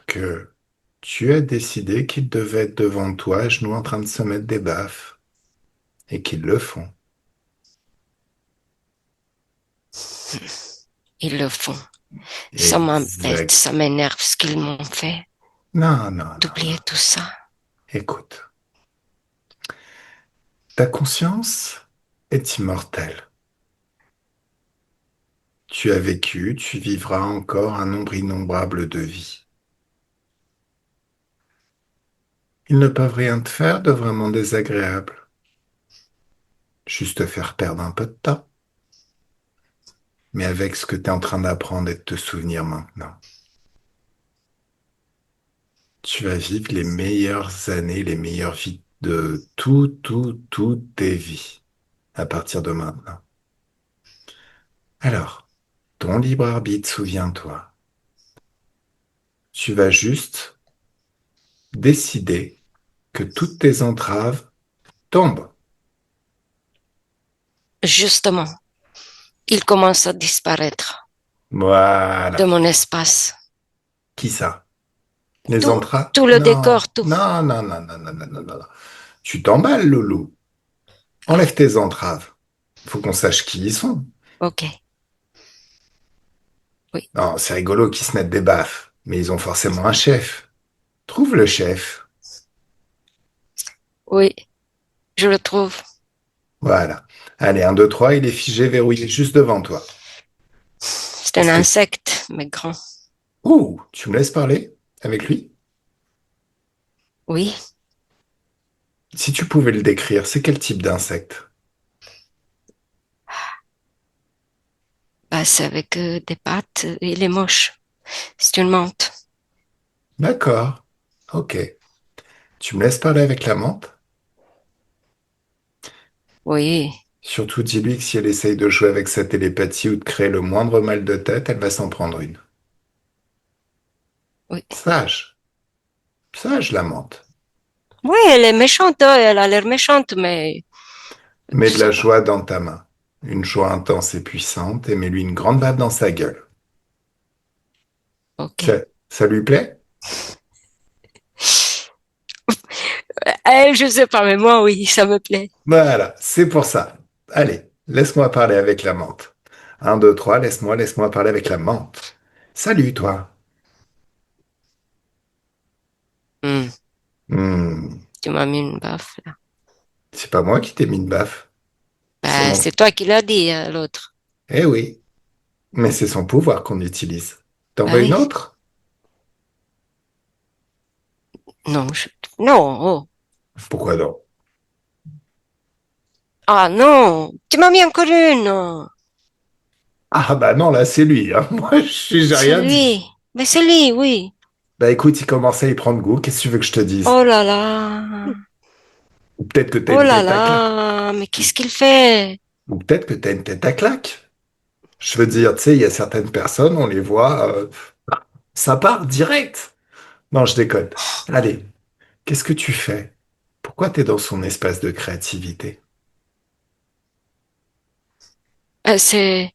que tu as décidé qu'ils devaient être devant toi, à genoux en train de se mettre des baffes, et qu'ils le font.
ils le font. Ça m'embête,
Exact.
ça m'énerve ce qu'ils m'ont fait.
Non, non, non,
D'oublier
non.
tout ça.
Écoute, ta conscience est immortelle. Tu as vécu, tu vivras encore un nombre innombrable de vies. Ils ne peuvent rien te faire de vraiment désagréable. Juste te faire perdre un peu de temps. Mais avec ce que tu es en train d'apprendre et de te souvenir maintenant, tu vas vivre les meilleures années, les meilleures vies de toutes tes vies à partir de maintenant. Alors, ton libre arbitre, souviens-toi, tu vas juste décider que toutes tes entraves tombent.
Justement, il commence à disparaître de
Voilà.
mon espace.
Qui ça? Les
Tout,
entraves?
tout le
Non,
décor, tout.
non, non, non, non, non, non, non, non. Tu t'emballes, Loulou.
Ah,
Enlève tes entraves. Faut qu'on sache qui ils sont.
ok, oui,
Non, c'est rigolo qu'ils se mettent des baffes, mais ils ont forcément un chef. Trouve le chef.
oui, je le trouve.
Voilà. Allez, un, 2, 3, il est figé, verrouillé juste devant toi.
C'est un
Est-ce que...
insecte, mais grand.
Ouh, tu me laisses parler avec lui?
Oui,
Si tu pouvais le décrire, c'est quel type d'insecte?
bah, c'est avec des pattes. Il est moche. C'est une menthe.
D'accord. Ok. Tu me laisses parler avec la menthe?
Oui,
Surtout dis-lui que si elle essaye de jouer avec sa télépathie ou de créer le moindre mal de tête, elle va s'en prendre une.
oui.
Sage, sage la menthe.
Oui, elle est méchante, hein, elle a l'air méchante, mais
Mets de
ça
la
va.
joie dans ta main. Une joie intense et puissante, et mets-lui une grande baffe dans sa gueule.
Ok.
Ça lui plaît?
Elle, je sais pas, mais moi, oui, ça me plaît.
Voilà, c'est pour ça. Allez, laisse-moi parler avec la menthe. Un, deux, trois, laisse-moi parler avec la menthe. Salut, toi.
Hmm,
Hmm,
tu m'as mis une baffe, là.
c'est pas moi qui t'ai mis une baffe. C'est
Ben,
mon...
c'est toi qui l'as dit, hein, l'autre.
Eh oui, mais c'est son pouvoir qu'on utilise. T'en
Ben
veux une
oui.
autre?
Non, non, oh.
Pourquoi non?
Ah non, tu m'as mis encore une.
Ah bah non, là c'est lui, hein. Moi, j'ai
C'est
rien dit.
lui. Mais c'est lui, oui.
Bah écoute, il commençait à y prendre goût. Qu'est-ce que tu veux que je te dise?
Oh là là.
Ou peut-être que t'as
Oh
une
là
tête à claque.
là. Mais qu'est-ce qu'il fait?
Ou peut-être que t'as une tête à claque. Je veux dire, tu sais, il y a certaines personnes, on les voit, ça part direct. Non, je déconne. Allez, qu'est-ce que tu fais? Pourquoi t'es dans son espace de créativité?
C'est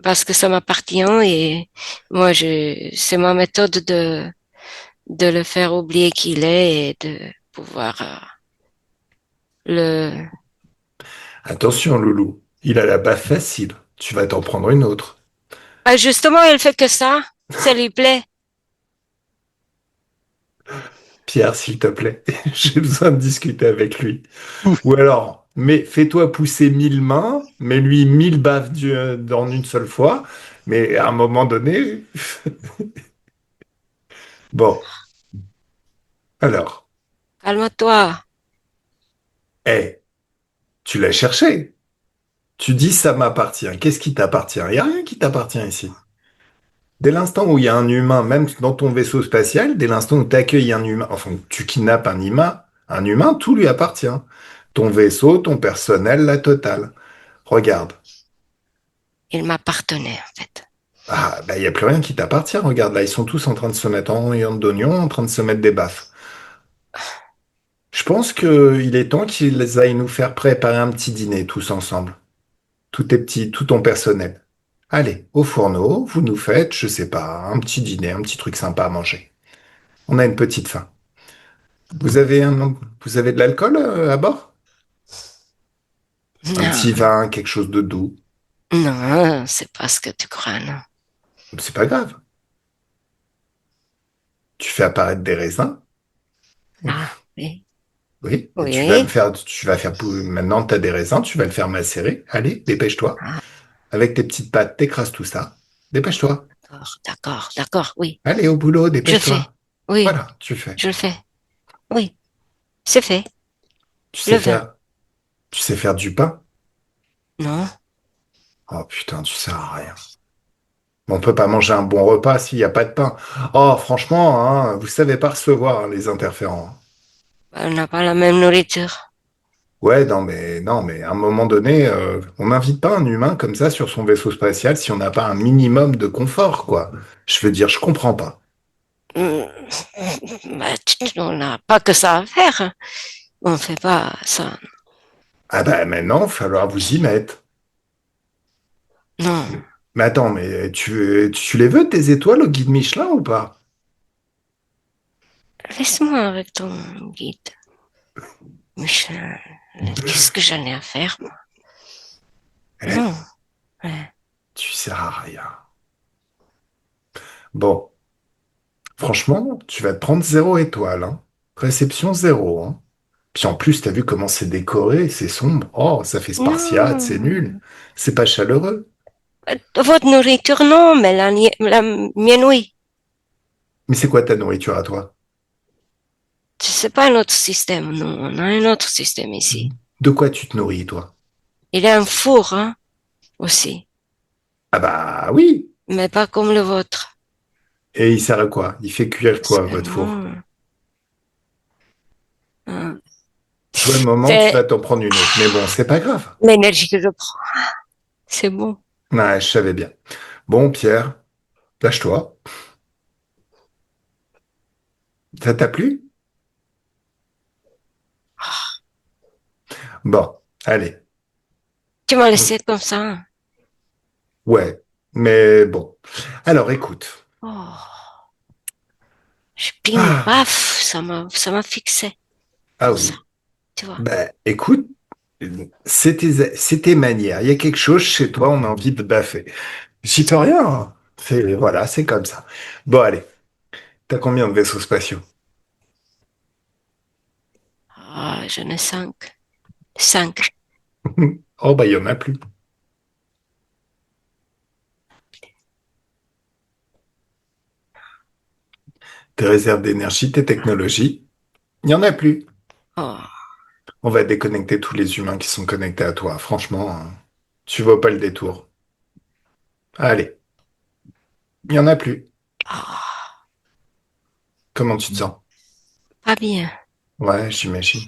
parce que ça m'appartient et moi, c'est ma méthode de le faire oublier qu'il est et de pouvoir le.
Attention, Loulou, il a la baffe facile. Tu vas t'en prendre une autre.
Ah, justement, il fait que ça lui plaît.
Pierre, s'il te plaît, j'ai besoin de discuter avec lui.
Oui.
Ou alors, mais fais-toi pousser 1000 mains, mets-lui 1000 baffes en une seule fois. Mais à un moment donné, bon, alors,
Calme-toi.
hé, tu l'as cherché. Tu dis ça m'appartient. Qu'est-ce qui t'appartient? Il n'y a rien qui t'appartient ici. Dès l'instant où il y a un humain, même dans ton vaisseau spatial, dès l'instant où tu accueilles un humain, enfin, tu kidnappes un humain, tout lui appartient. Ton vaisseau, ton personnel, la totale. Regarde.
Il m'appartenait, en fait.
Ah, bah, il n'y a plus rien qui t'appartient. Regarde, là, ils sont tous en train de se mettre en rayon d'oignon, en train de se mettre des baffes. Je pense qu'il est temps qu'ils aillent nous faire préparer un petit dîner tous ensemble. Tous tes petits, tout ton personnel. Allez, au fourneau, vous nous faites, je sais pas, un petit dîner, un petit truc sympa à manger. On a une petite faim. Vous avez de l'alcool à bord? Un petit
Non,
vin, quelque chose de doux.
non, c'est pas ce que tu crois, non.
C'est pas grave. Tu fais apparaître des raisins.
Ah, oui,
Oui, et
oui.
maintenant tu as des raisins, tu vas le faire macérer. Allez, dépêche-toi.
Ah,
Avec tes petites pattes, t'écrases tout ça. Dépêche-toi.
d'accord, oui.
Allez, au boulot,
Je fais.
dépêche-toi.
Oui,
Voilà, tu fais.
je le fais. Oui, c'est fait.
Tu
Le
sais
vin.
faire, tu sais faire du pain?
Non.
Oh putain, tu sers à rien. On peut pas manger un bon repas s'il n'y a pas de pain. Oh, franchement, hein, vous savez pas recevoir hein, les interférents.
On n'a pas la même nourriture.
Ouais, non, mais à un moment donné, on n'invite pas un humain comme ça sur son vaisseau spatial si on n'a pas un minimum de confort, quoi. Je veux dire, je comprends pas.
Hum, on n'a pas que ça à faire. On fait pas ça.
Ah bah maintenant, il va falloir vous y mettre.
Non.
Mais attends, mais tu les veux tes étoiles au guide Michelin ou pas?
Laisse-moi avec ton guide. Michelin. Qu'est-ce que j'en ai à faire, moi?
Eh,
Non. Ouais.
tu sers à rien. Bon, franchement, tu vas te prendre 0 étoile, hein. Réception zéro, hein. Puis en plus, t'as vu comment c'est décoré, c'est sombre. Oh, ça fait spartiate, c'est nul.
Non.
C'est pas chaleureux.
Votre nourriture, non, mais la mienne, oui.
Mais c'est quoi ta nourriture à toi?
C'est pas un autre système, non. On a un autre système ici.
De quoi tu te nourris, toi?
Il y a un four, hein, aussi.
Ah bah oui.
Mais pas comme le vôtre.
Et il sert à quoi? Il fait cuire quoi, votre four?
Seulement, hein.
Tu vois, le moment, tu
C'est
vas t'en prendre une autre. Mais bon, c'est pas grave.
l'énergie que je prends. C'est bon.
Ouais, je savais bien. Bon, Pierre, lâche-toi. Ça t'a plu? Bon, allez.
Tu m'as laissé comme ça.
Ouais, mais bon. Alors, écoute.
Oh, je ping,
Ah,
paf, ça m'a fixé.
ah
Comme ça,
oui.
tu vois.
Ben, écoute, c'est tes manières. Il y a quelque chose chez toi, on a envie de baffer. J'y peux rien, hein. Voilà, c'est comme ça. Bon, allez. T'as combien de vaisseaux spatiaux?
Ah, j'en ai 5. 5.
Oh, bah, il y en a plus. Tes réserves d'énergie, tes technologies, il y en a plus.
Oh,
On va déconnecter tous les humains qui sont connectés à toi. Franchement, hein, tu vaux pas le détour. Allez, il y en a plus.
oh,
Comment tu te sens?
pas bien.
Ouais, j'imagine.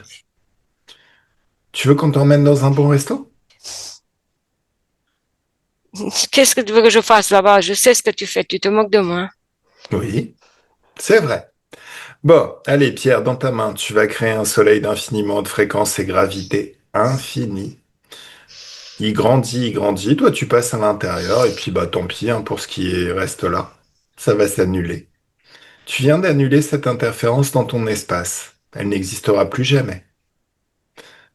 Tu veux qu'on t'emmène dans un bon resto?
Qu'est-ce que tu veux que je fasse là-bas? Je sais ce que tu fais. Tu te moques de moi.
Oui, c'est vrai. Bon, allez, Pierre, dans ta main, tu vas créer un soleil d'infiniment de fréquence et gravité infinie. Il grandit. Toi, tu passes à l'intérieur et puis, bah, tant pis, hein, pour ce qui reste là. Ça va s'annuler. Tu viens d'annuler cette interférence dans ton espace. Elle n'existera plus jamais.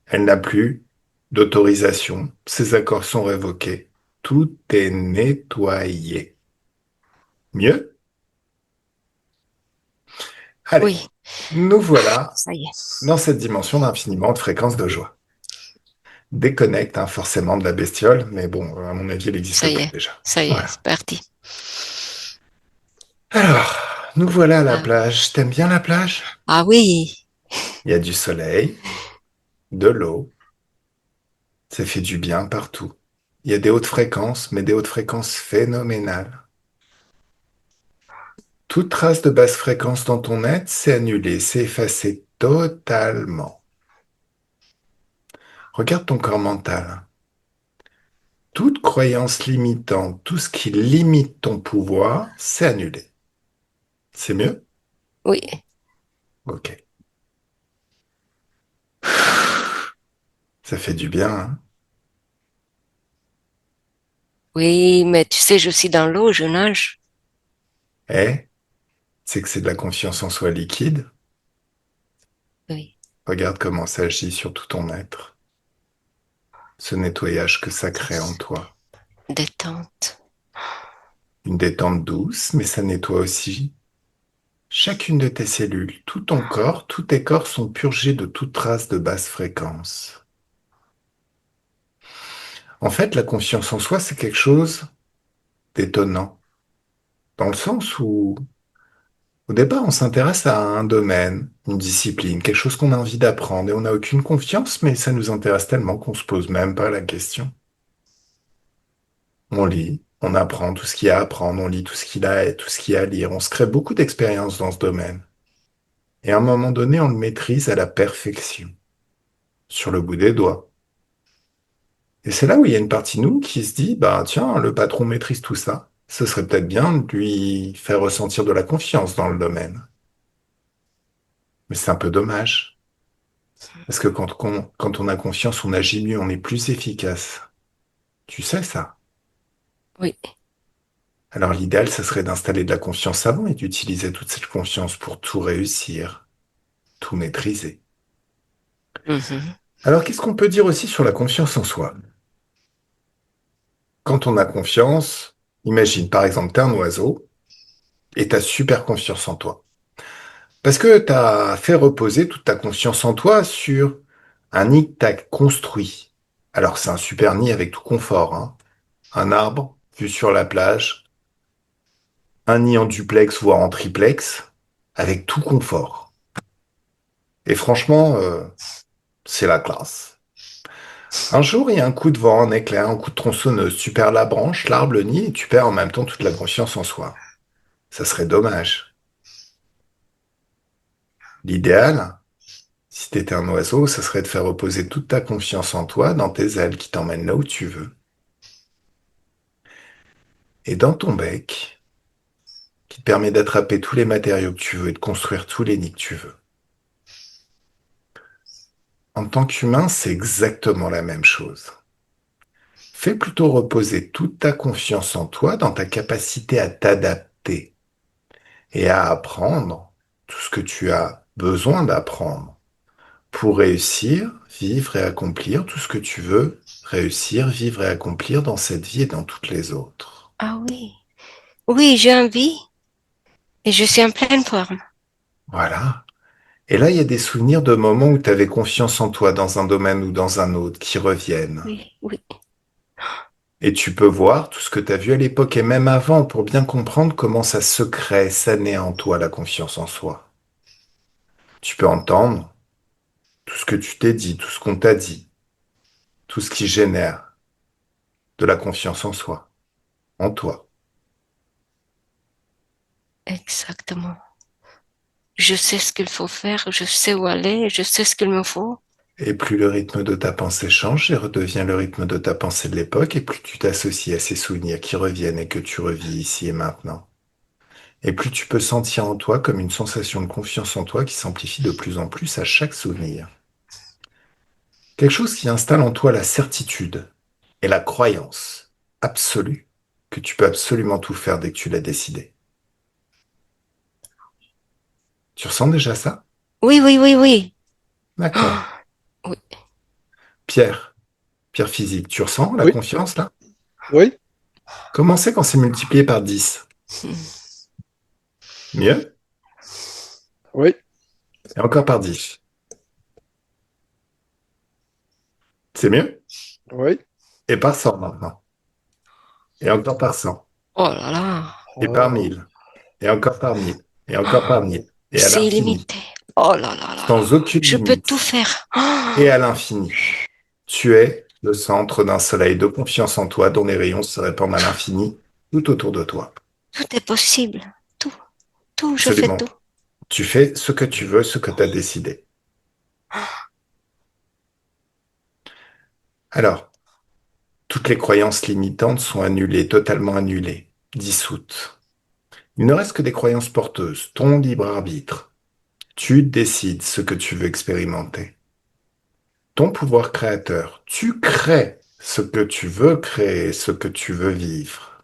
Elle n'a plus d'autorisation. Ses accords sont révoqués. Tout est nettoyé. Mieux? Allez,
Oui,
nous voilà
ça y est.
dans cette dimension d'infiniment de fréquences de joie. Déconnecte hein, forcément de la bestiole, mais bon, à mon avis, elle n'existe
Ça y
plus
est.
déjà.
Ça y est.
Voilà.
C'est parti.
Alors, nous voilà à la
Ah,
plage. T'aimes bien la plage?
ah oui.
Il y a du soleil, de l'eau, ça fait du bien partout. Il y a des hautes fréquences, mais des hautes fréquences phénoménales. Toute trace de basse fréquence dans ton être, c'est annulé, c'est effacé totalement. Regarde ton corps mental. Toute croyance limitante, tout ce qui limite ton pouvoir, c'est annulé. C'est mieux?
Oui.
Ok. Ça fait du bien, hein?
Oui, mais tu sais, je suis dans l'eau, je nage.
Eh, c'est que c'est de la confiance en soi liquide.
Oui.
Regarde comment ça agit sur tout ton être. Ce nettoyage que ça crée en toi.
Détente.
Une détente douce, mais ça nettoie aussi chacune de tes cellules, tout ton corps, tous tes corps sont purgés de toute trace de basse fréquence. En fait, la confiance en soi, c'est quelque chose d'étonnant, dans le sens où, au départ, on s'intéresse à un domaine, une discipline, quelque chose qu'on a envie d'apprendre, et on n'a aucune confiance, mais ça nous intéresse tellement qu'on se pose même pas la question. On lit, on apprend tout ce qu'il y a à apprendre, on lit tout ce qu'il a, tout ce qu'il y a à lire, on se crée beaucoup d'expériences dans ce domaine. Et à un moment donné, on le maîtrise à la perfection, sur le bout des doigts. Et c'est là où il y a une partie de nous qui se dit, bah tiens, le patron maîtrise tout ça. Ce serait peut-être bien de lui faire ressentir de la confiance dans le domaine. Mais c'est un peu dommage. Parce que quand on a confiance, on agit mieux, on est plus efficace. Tu sais ça.
Oui.
Alors l'idéal, ce serait d'installer de la confiance avant et d'utiliser toute cette confiance pour tout réussir, tout maîtriser.
Mhm.
Alors qu'est-ce qu'on peut dire aussi sur la confiance en soi? Quand on a confiance, imagine par exemple, t'es un oiseau et t'as super confiance en toi. Parce que tu as fait reposer toute ta confiance en toi sur un nid que tu as construit. Alors c'est un super nid avec tout confort, hein. Un arbre, vue sur la plage, un nid en duplex voire en triplex, avec tout confort. Et franchement, c'est la classe. Un jour, il y a un coup de vent, un éclair, un coup de tronçonneuse. Tu perds la branche, l'arbre, le nid, et tu perds en même temps toute la confiance en soi. Ça serait dommage. L'idéal, Si tu étais un oiseau, ça serait de faire reposer toute ta confiance en toi, dans tes ailes qui t'emmènent là où tu veux, et dans ton bec, qui te permet d'attraper tous les matériaux que tu veux et de construire tous les nids que tu veux. En tant qu'humain, c'est exactement la même chose. Fais plutôt reposer toute ta confiance en toi, dans ta capacité à t'adapter et à apprendre tout ce que tu as besoin d'apprendre pour réussir, vivre et accomplir tout ce que tu veux réussir, vivre et accomplir dans cette vie et dans toutes les autres.
Ah oui. Oui, j'ai envie et je suis en pleine forme.
Voilà. Et là, il y a des souvenirs de moments où tu avais confiance en toi dans un domaine ou dans un autre qui reviennent.
Oui, oui.
Et tu peux voir tout ce que tu as vu à l'époque et même avant pour bien comprendre comment ça se crée, ça naît en toi, la confiance en soi. Tu peux entendre tout ce que tu t'es dit, tout ce qu'on t'a dit, tout ce qui génère de la confiance en soi, en toi.
Exactement. Je sais ce qu'il faut faire, je sais où aller, je sais ce qu'il me faut.
Et plus le rythme de ta pensée change et redevient le rythme de ta pensée de l'époque, et plus tu t'associes à ces souvenirs qui reviennent et que tu revis ici et maintenant. Et plus tu peux sentir en toi comme une sensation de confiance en toi qui s'amplifie de plus en plus à chaque souvenir. Quelque chose qui installe en toi la certitude et la croyance absolue que tu peux absolument tout faire dès que tu l'as décidé. Tu ressens déjà ça?
Oui, oui, oui, oui.
D'accord.
Ah, oui.
Pierre, Pierre physique, tu ressens la
Oui,
confiance là?
oui,
Comment c'est quand c'est multiplié par 10? Mieux?
oui,
Et encore par 10. C'est mieux?
oui.
Et par 100 maintenant. Et encore par 100.
Oh là là,
Et par
Oh,
1000. Et encore par 1000. Et encore par 1000. Et à
c'est
l'infini.
illimité. Oh là là là là.
Sans aucune
Je peux tout
limite.
faire.
Et
Ah,
à l'infini. Tu es le centre d'un soleil de confiance en toi dont les rayons se répandent à l'infini tout autour de toi.
tout est possible. Tout, tout, je fais tout.
Absolument. Tu fais ce que tu veux, ce que tu as décidé. Alors, toutes les croyances limitantes sont annulées, totalement annulées, dissoutes. Il ne reste que des croyances porteuses, ton libre arbitre. Tu décides ce que tu veux expérimenter. Ton pouvoir créateur. Tu crées ce que tu veux créer, ce que tu veux vivre.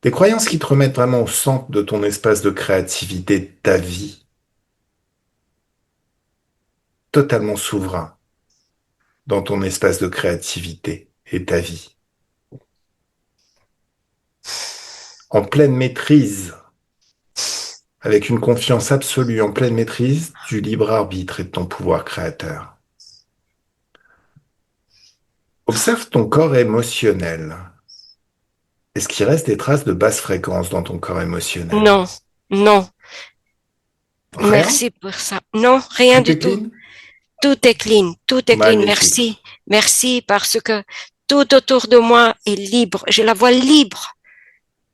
Des croyances qui te remettent vraiment au centre de ton espace de créativité, de ta vie, totalement souverain dans ton espace de créativité et ta vie, en pleine maîtrise, avec une confiance absolue, en pleine maîtrise du libre arbitre et de ton pouvoir créateur. Observe ton corps émotionnel. Est-ce qu'il reste des traces de basse fréquence dans ton corps émotionnel?
Non, non.
Rien?
Merci pour ça. Non, rien
Tout
du
est
tout.
clean?
Tout est clean, tout est clean.
Magnifique.
Merci, merci parce que tout autour de moi est libre. Je la vois libre.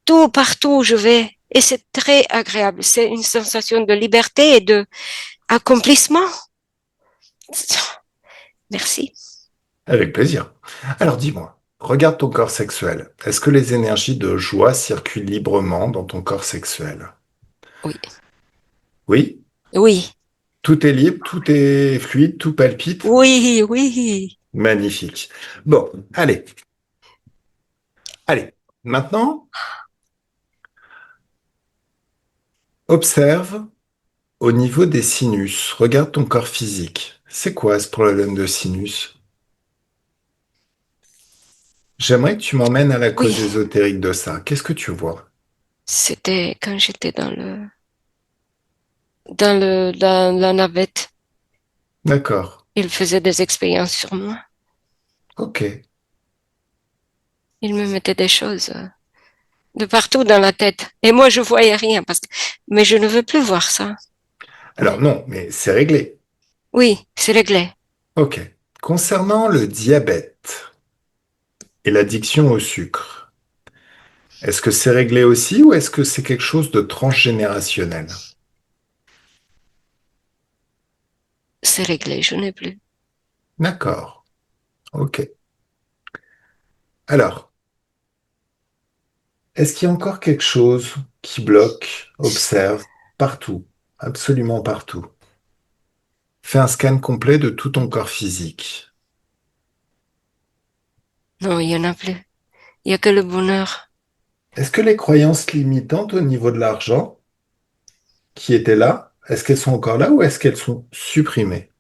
Tout partout où je vais. Et c'est très agréable. C'est une sensation de liberté et de accomplissement. Merci.
Avec plaisir. Alors dis-moi, regarde ton corps sexuel. Est-ce que les énergies de joie circulent librement dans ton corps sexuel?
Oui,
Oui?
oui,
Tout est libre, tout est fluide, tout palpite?
oui, oui.
Magnifique. Bon, allez, allez. Maintenant, observe au niveau des sinus. Regarde ton corps physique. C'est quoi ce problème de sinus? J'aimerais que tu m'emmènes à la
Oui,
cause ésotérique de ça. Qu'est-ce que tu vois?
c'était quand j'étais dans la navette.
D'accord.
Il faisait des expériences sur moi.
Ok.
Il me mettait des choses de partout dans la tête. Et moi, je voyais rien mais je ne veux plus voir ça.
Alors non, mais c'est réglé.
Oui, c'est réglé.
Ok. Concernant le diabète et l'addiction au sucre, est-ce que c'est réglé aussi ou est-ce que c'est quelque chose de transgénérationnel?
c'est réglé, je n'ai plus.
D'accord. Ok. Alors, est-ce qu'il y a encore quelque chose qui bloque, observe, partout, absolument partout? Fais un scan complet de tout ton corps physique.
Non, il y en a plus. Il y a que le bonheur.
Est-ce que les croyances limitantes au niveau de l'argent qui étaient là, est-ce qu'elles sont encore là ou est-ce qu'elles sont supprimées?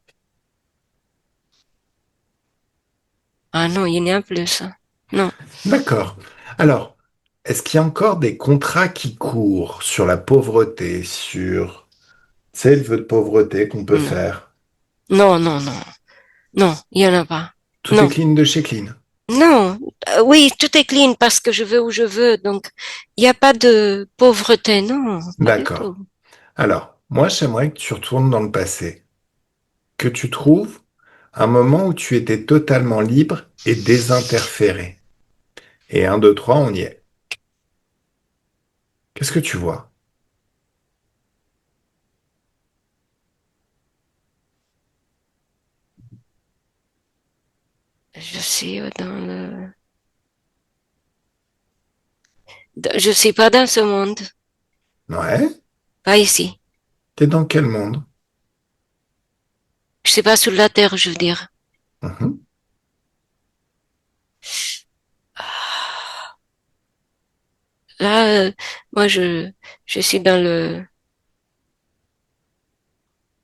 Ah non, il n'y a plus ça. Non.
D'accord. Alors, est-ce qu'il y a encore des contrats qui courent sur la pauvreté, sur, tu sais, le vœu de pauvreté qu'on peut
Non.
faire?
Non, non, non. Non, il n'y en a pas.
Tout est
Non.
clean de chez clean.
Non. Oui, tout est clean parce que je veux où je veux. Donc, il n'y a pas de pauvreté. Non, pas du tout.
D'accord. Alors, moi, j'aimerais que tu retournes dans le passé, que tu trouves un moment où tu étais totalement libre et désinterféré. Et un, deux, trois, on y est. Qu'est-ce que tu vois?
Je suis je suis pas dans ce monde.
Ouais.
Pas ici.
T'es dans quel monde?
Je suis pas sur la terre, je veux dire.
Mhm.
Là, moi, je suis dans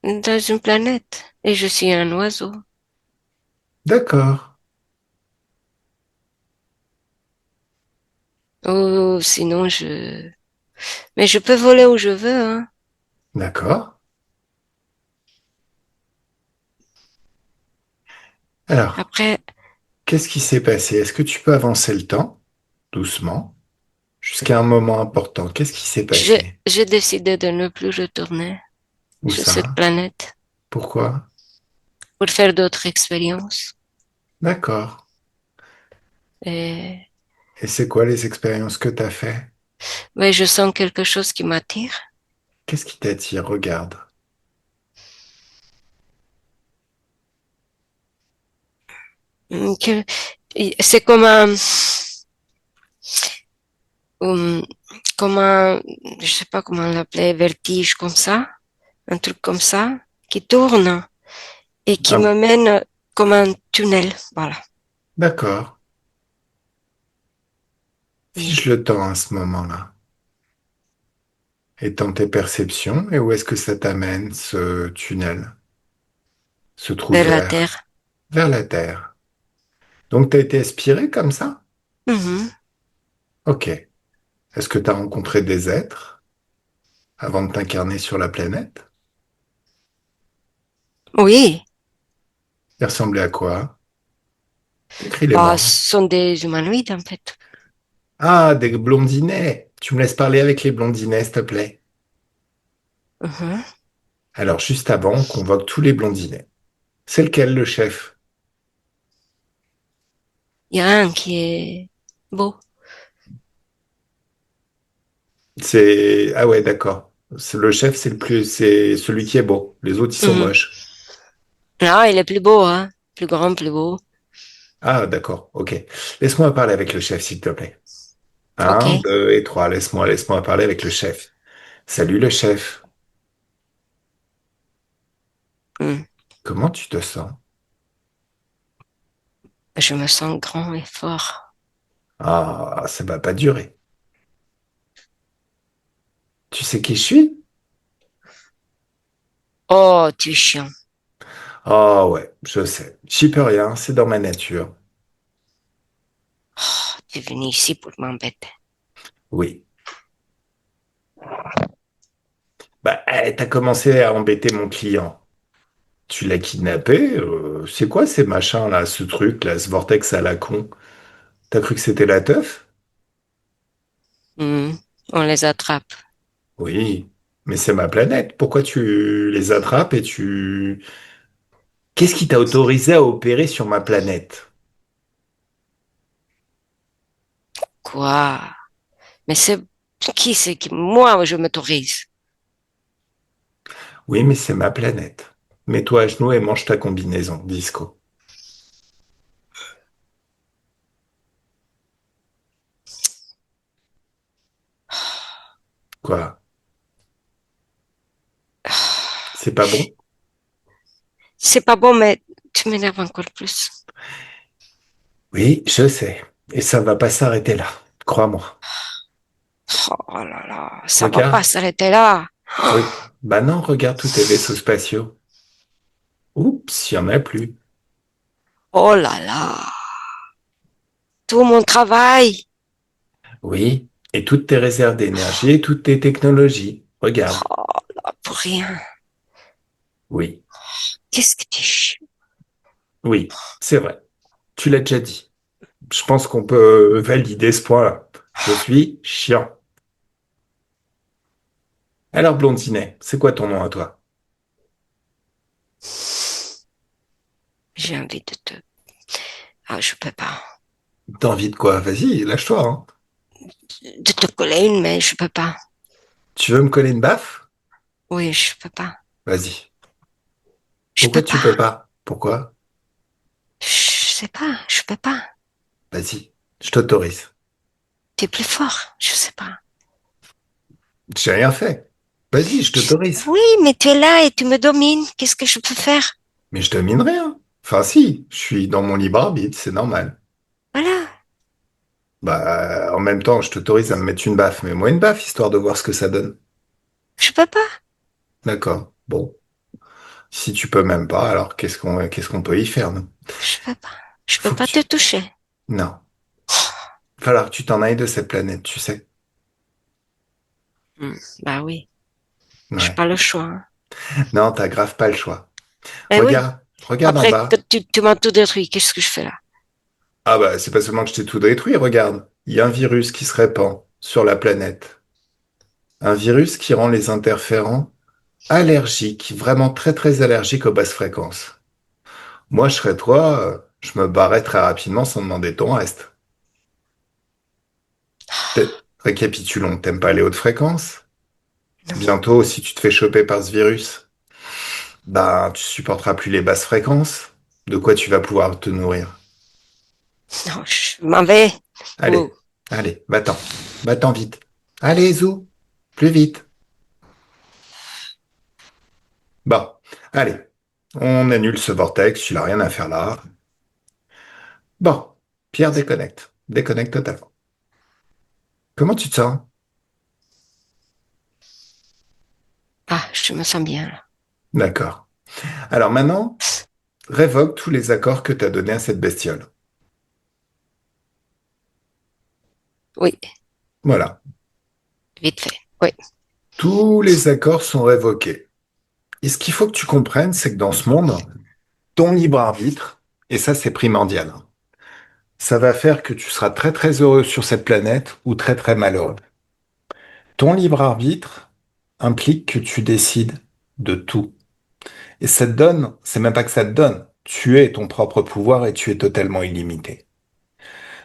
une planète et je suis un oiseau.
D'accord.
Ou sinon, mais je peux voler où je veux, hein.
D'accord. Alors,
Après,
qu'est-ce qui s'est passé? Est-ce que tu peux avancer le temps, doucement, jusqu'à un moment important? Qu'est-ce qui s'est
j'ai,
passé?
j'ai décidé de ne plus retourner
Où
sur cette
ça?
planète
Pourquoi?
pour faire d'autres expériences.
D'accord.
Et,
Et c'est quoi les expériences que tu as fait?
mais je sens quelque chose qui m'attire.
Qu'est-ce qui t'attire? Regarde.
Que- C'est hum, comme un, je sais pas comment l'appeler, vertige comme ça, un truc comme ça, qui tourne et qui
Ah,
me mène comme un tunnel. Voilà.
d'accord.
Oui.
Fige le temps à ce moment-là. Étends tes perceptions et où est-ce que ça t'amène, ce tunnel, ce trou de
Vers la
verre?
terre.
Vers la Terre. Donc, tu as été aspiré comme ça?
Mhm.
Ok. Est-ce que tu as rencontré des êtres avant de t'incarner sur la planète?
Oui,
Ils ressemblaient à quoi?
bah,
Décris-les-moi.
ce sont des humanoïdes en fait.
Ah, des blondinets. Tu me laisses parler avec les blondinets, s'il te plaît.
Mhm.
Alors, juste avant, on convoque tous les blondinets. C'est lequel, le chef?
Il y a un qui est beau.
C'est... Ah ouais, d'accord. Le chef, c'est le plus... c'est celui qui est beau. Les autres, ils sont
Mhm.
moches.
Ah, il est plus beau, hein. Plus grand, plus beau.
Ah, d'accord. Ok. Laisse-moi parler avec le chef, s'il te plaît.
Ok.
Un, deux et trois. Laisse-moi parler avec le chef. Salut, le chef.
Mhm.
Comment tu te sens?
Je me sens grand et fort.
Ah, ça va pas durer. Tu sais qui je suis?
Oh, tu es chiant.
Ah ouais, je sais. J'y peux rien, c'est dans ma nature.
Tu es venu ici pour m'embêter.
Oui. Bah, t'as commencé à embêter mon client. Tu l'as kidnappé? C'est quoi ces machins là, ce truc là, ce vortex à la con? T'as cru que c'était la teuf?
Mhm. On les attrape.
Oui, mais c'est ma planète. Pourquoi tu les attrapes et tu... Qu'est-ce qui t'a autorisé à opérer sur ma planète?
Quoi? Mais c'est qui? Moi, je m'autorise.
Oui, mais c'est ma planète. Mets-toi à genoux et mange ta combinaison, disco. Quoi? C'est pas bon?
C'est pas bon, mais tu m'énerves encore plus.
Oui, je sais. Et ça va pas s'arrêter là. Crois-moi.
Oh là là, ça va pas
Regarde.
s'arrêter là.
Bah non, regarde tous tes vaisseaux spatiaux. Oups, il y en a plus.
Oh là là, tout mon travail.
Oui. Et toutes tes réserves d'énergie et toutes tes technologies. Regarde.
Oh là, pour rien.
Oui.
Qu'est-ce que tu es chiant.
Oui. C'est vrai. Tu l'as déjà dit. Je pense qu'on peut valider ce point-là. Je suis chiant. Alors, Blondinet, c'est quoi ton nom à toi?
J'ai envie de te... Ah, je peux pas.
T'as envie de quoi? Vas-y, lâche-toi, hein.
De te coller une, mais je peux pas.
Tu veux me coller une baffe?
Oui, je peux pas.
Vas-y.
Je
Pourquoi
peux
tu peux
pas.
pas? Pourquoi?
Je sais pas, je peux pas.
Vas-y, je t'autorise.
Tu es plus fort, je sais pas.
J'ai rien fait. Vas-y, je t'autorise.
Oui, mais tu es là et tu me domines. Qu'est-ce que je peux faire?
Mais je domine rien. Enfin, si, je suis dans mon libre arbitre, c'est normal.
Voilà,
Bah, en même temps, je t'autorise à me mettre une baffe. Mets-moi une baffe, histoire de voir ce que ça donne.
je peux pas.
D'accord. Bon. Si tu peux même pas, alors qu'est-ce qu'on peut y faire, nous?
Je peux pas. Je peux
Faut que
pas te
tu...
toucher.
Non. Falloir que tu t'en ailles de cette planète, tu sais.
Hmm, bah oui, j'ai
Ouais.
pas le choix, hein.
Non, t'as grave pas le choix.
Eh oui,
Regarde en
après que
bas.
tu m'as tout détruit, qu'est-ce que je fais là?
Ah bah, c'est pas seulement que je t'ai tout détruit, regarde. Il y a un virus qui se répand sur la planète. Un virus qui rend les interférents allergiques, vraiment très très allergiques aux basses fréquences. Moi, je serais toi, je me barrais très rapidement sans demander ton reste. Récapitulons, t'aimes pas les hautes fréquences?
Non,
Bientôt, si tu te fais choper par ce virus, bah, tu supporteras plus les basses fréquences. De quoi tu vas pouvoir te nourrir?
non, je m'en vais.
Allez,
Oh.
allez, va-t'en. Va-t'en vite. Allez, Zou, plus vite. Bon, allez, on annule ce vortex, il a rien à faire là. Bon, Pierre déconnecte. Déconnecte totalement. Comment tu te sens?
Ah, je me sens bien là.
D'accord. Alors maintenant, révoque tous les accords que tu as donnés à cette bestiole.
Oui,
Voilà.
vite fait. Oui.
Tous les accords sont révoqués. Et ce qu'il faut que tu comprennes, c'est que dans ce monde, ton libre arbitre, et ça c'est primordial, hein, ça va faire que tu seras très très heureux sur cette planète ou très très malheureux. Ton libre arbitre implique que tu décides de tout. Et ça te donne, c'est même pas que ça te donne, tu es ton propre pouvoir et tu es totalement illimité.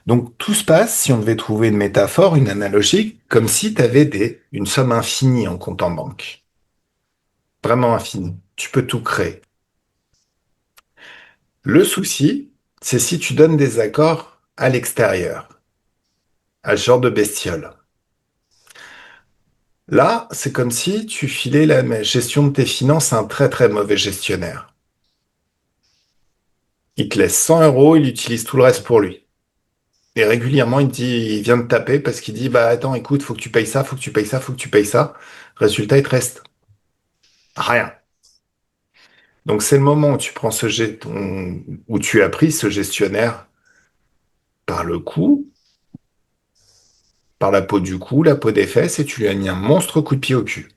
Donc tout se passe, si on devait trouver une métaphore, une analogie, comme si tu avais une somme infinie en compte en banque. Vraiment infinie. Tu peux tout créer. Le souci, c'est si tu donnes des accords à l'extérieur, à ce genre de bestiole. Là, c'est comme si tu filais la gestion de tes finances à un très très mauvais gestionnaire. Il te laisse 100 euros, il utilise tout le reste pour lui. Et régulièrement, il vient te taper parce qu'il dit, bah attends, écoute, faut que tu payes ça, faut que tu payes ça, faut que tu payes ça. Résultat, il te reste rien. Donc c'est le moment où tu prends où tu as pris ce gestionnaire par le cou, par la peau du cou, la peau des fesses, et tu lui as mis un monstre coup de pied au cul.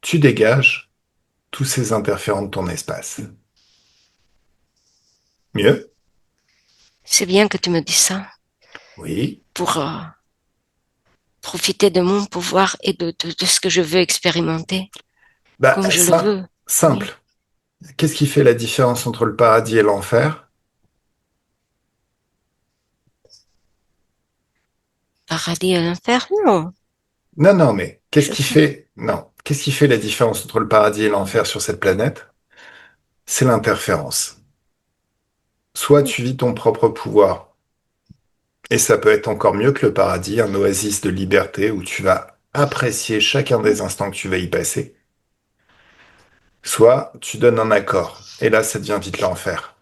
Tu dégages tous ces interférents de ton espace. Mieux?
C'est bien que tu me dises ça
Oui.
pour profiter de mon pouvoir et de ce que je veux expérimenter,
Bah,
comme je le
ça,
veux. Oui.
simple. Qu'est-ce qui fait la différence entre le paradis et l'enfer?
Paradis et l'enfer, non.
Non, non, mais qu'est-ce
Je
qui
sais.
fait, non, qu'est-ce qui fait la différence entre le paradis et l'enfer sur cette planète? C'est l'interférence. Soit
Oui.
tu vis ton propre pouvoir, et ça peut être encore mieux que le paradis, un oasis de liberté où tu vas apprécier chacun des instants que tu vas y passer. Soit tu donnes un accord, et là, ça devient vite l'enfer.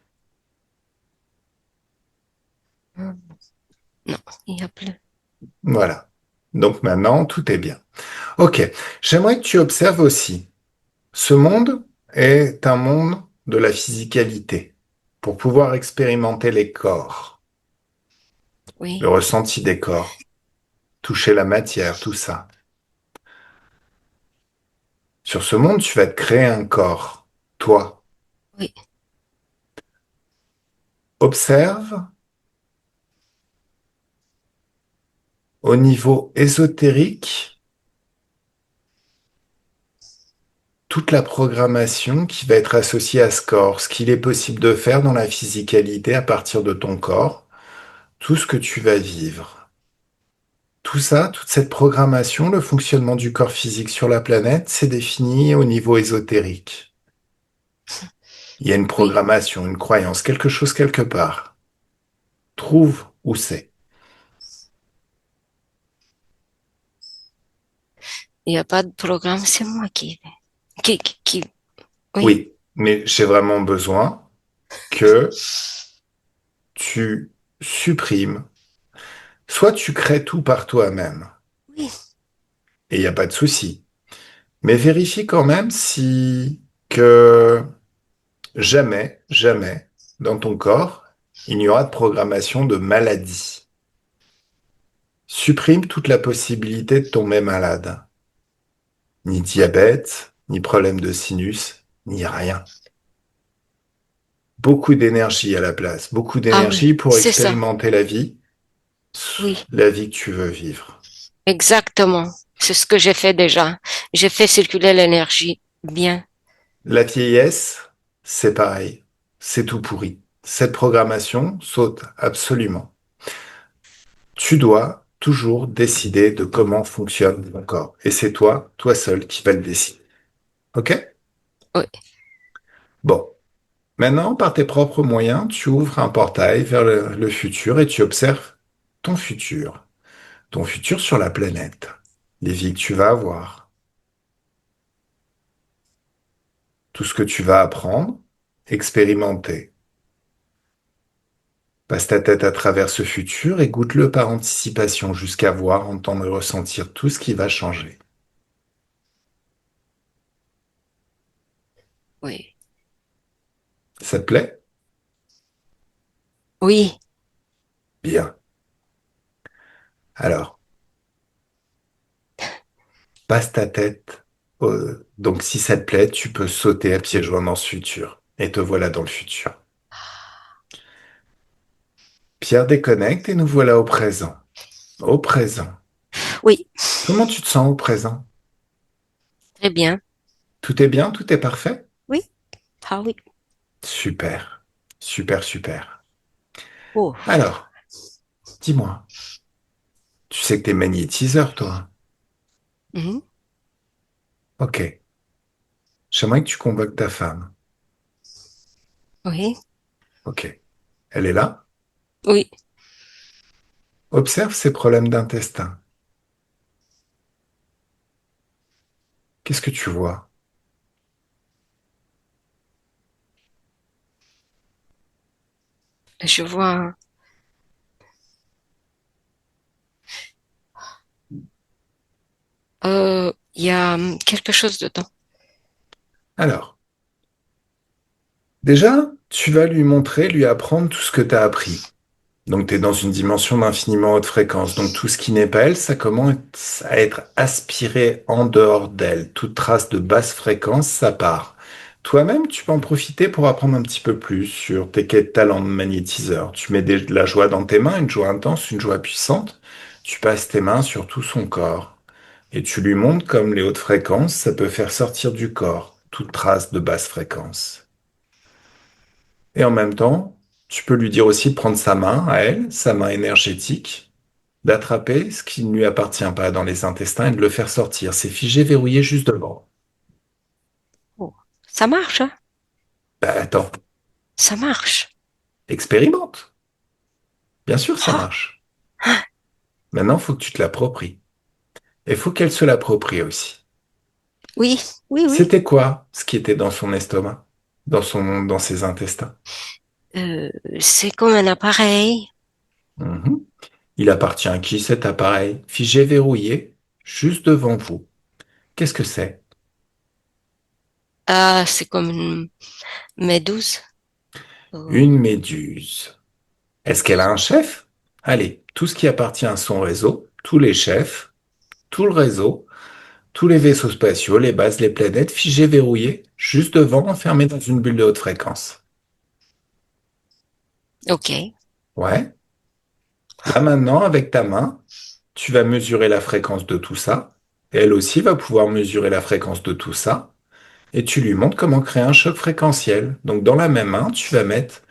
Non, il n'y a plus.
Voilà. Donc maintenant, tout est bien. Ok. J'aimerais que tu observes aussi. Ce monde est un monde de la physicalité. Pour pouvoir expérimenter les corps, le
Oui,
ressenti des corps, toucher la matière, tout ça. Sur ce monde, tu vas te créer un corps. Toi,
oui,
observe au niveau ésotérique toute la programmation qui va être associée à ce corps, ce qu'il est possible de faire dans la physicalité à partir de ton corps, tout ce que tu vas vivre. Tout ça, toute cette programmation, le fonctionnement du corps physique sur la planète, c'est défini au niveau ésotérique. Il y a une
oui.
programmation, une croyance, quelque chose quelque part. Trouve où c'est.
Il n'y a pas de programme, c'est moi qui, oui,
Oui, mais j'ai vraiment besoin que tu supprimes. Soit tu crées tout par toi-même,
oui,
et il n'y a pas de souci. Mais vérifie quand même si que jamais, jamais, dans ton corps, il n'y aura de programmation de maladie. Supprime toute la possibilité de tomber malade. Ni
oui.
diabète, ni problème de sinus, ni rien. Beaucoup d'énergie à la place, beaucoup
Ah oui,
d'énergie pour
c'est ça.
expérimenter
Oui,
la vie que tu veux vivre.
exactement. C'est ce que j'ai fait déjà. J'ai fait circuler l'énergie bien.
La vieillesse, c'est pareil, c'est tout pourri. Cette programmation saute absolument. Tu dois toujours décider de comment fonctionne ton corps. Et c'est toi, toi seul, qui vas le décider. OK?
Oui,
Bon. Maintenant, par tes propres moyens, tu ouvres un portail vers le futur et tu observes ton futur. Ton futur sur la planète. Les vies que tu vas avoir. Tout ce que tu vas apprendre, expérimenter. Passe ta tête à travers ce futur et goûte-le par anticipation jusqu'à voir, entendre et ressentir tout ce qui va changer.
oui,
Ça te plaît?
oui,
Bien. Alors, passe ta tête. Donc, si ça te plaît, tu peux sauter à pieds joints dans ce futur. Et te voilà dans le futur. Pierre déconnecte et nous voilà au présent. Au présent.
oui.
Comment tu te sens au présent?
Très bien.
Tout est bien? Tout est parfait?
Oui. Ah oui.
Super. Super, super.
Oh.
Alors, dis-moi, tu sais que t'es magnétiseur, toi?
Mhm.
Ok. J'aimerais que tu convoques ta femme.
Oui,
Ok. Elle est là?
oui.
Observe ses problèmes d'intestin. Qu'est-ce que tu vois?
Je vois, il y a quelque chose dedans.
Alors, déjà, tu vas lui montrer, lui apprendre tout ce que tu as appris. Donc, tu es dans une dimension d'infiniment haute fréquence. Donc, tout ce qui n'est pas elle, ça commence à être aspiré en dehors d'elle. Toute trace de basse fréquence, ça part. Toi-même, tu peux en profiter pour apprendre un petit peu plus sur tes quais de talent de magnétiseur. Tu mets de la joie dans tes mains, une joie intense, une joie puissante. Tu passes tes mains sur tout son corps. Et tu lui montres comme les hautes fréquences, ça peut faire sortir du corps toute trace de basse fréquence. Et en même temps, tu peux lui dire aussi de prendre sa main à elle, sa main énergétique, d'attraper ce qui ne lui appartient pas dans les intestins et de le faire sortir. C'est figé, verrouillé juste devant.
Oh, ça marche, hein?
Bah, attends,
Ça marche.
expérimente. Bien sûr, ça
Ah,
marche. Maintenant, il faut que tu te l'appropries. Et il faut qu'elle se l'approprie aussi.
oui, oui, oui.
C'était quoi ce qui était dans son estomac, dans ses intestins?
Euh, c'est comme un appareil.
Mhm. Il appartient à qui cet appareil? Figé, verrouillé, juste devant vous. Qu'est-ce que c'est?
Ah, c'est comme une méduse. Oh,
Une méduse. Est-ce qu'elle a un chef? Allez, tout ce qui appartient à son réseau, tous les chefs, tout le réseau, tous les vaisseaux spatiaux, les bases, les planètes, figés, verrouillés, juste devant, enfermés dans une bulle de haute fréquence.
ok.
Ouais. Là maintenant, avec ta main, tu vas mesurer la fréquence de tout ça. Et elle aussi va pouvoir mesurer la fréquence de tout ça. Et tu lui montres comment créer un choc fréquentiel. Donc dans la même main, tu vas mettre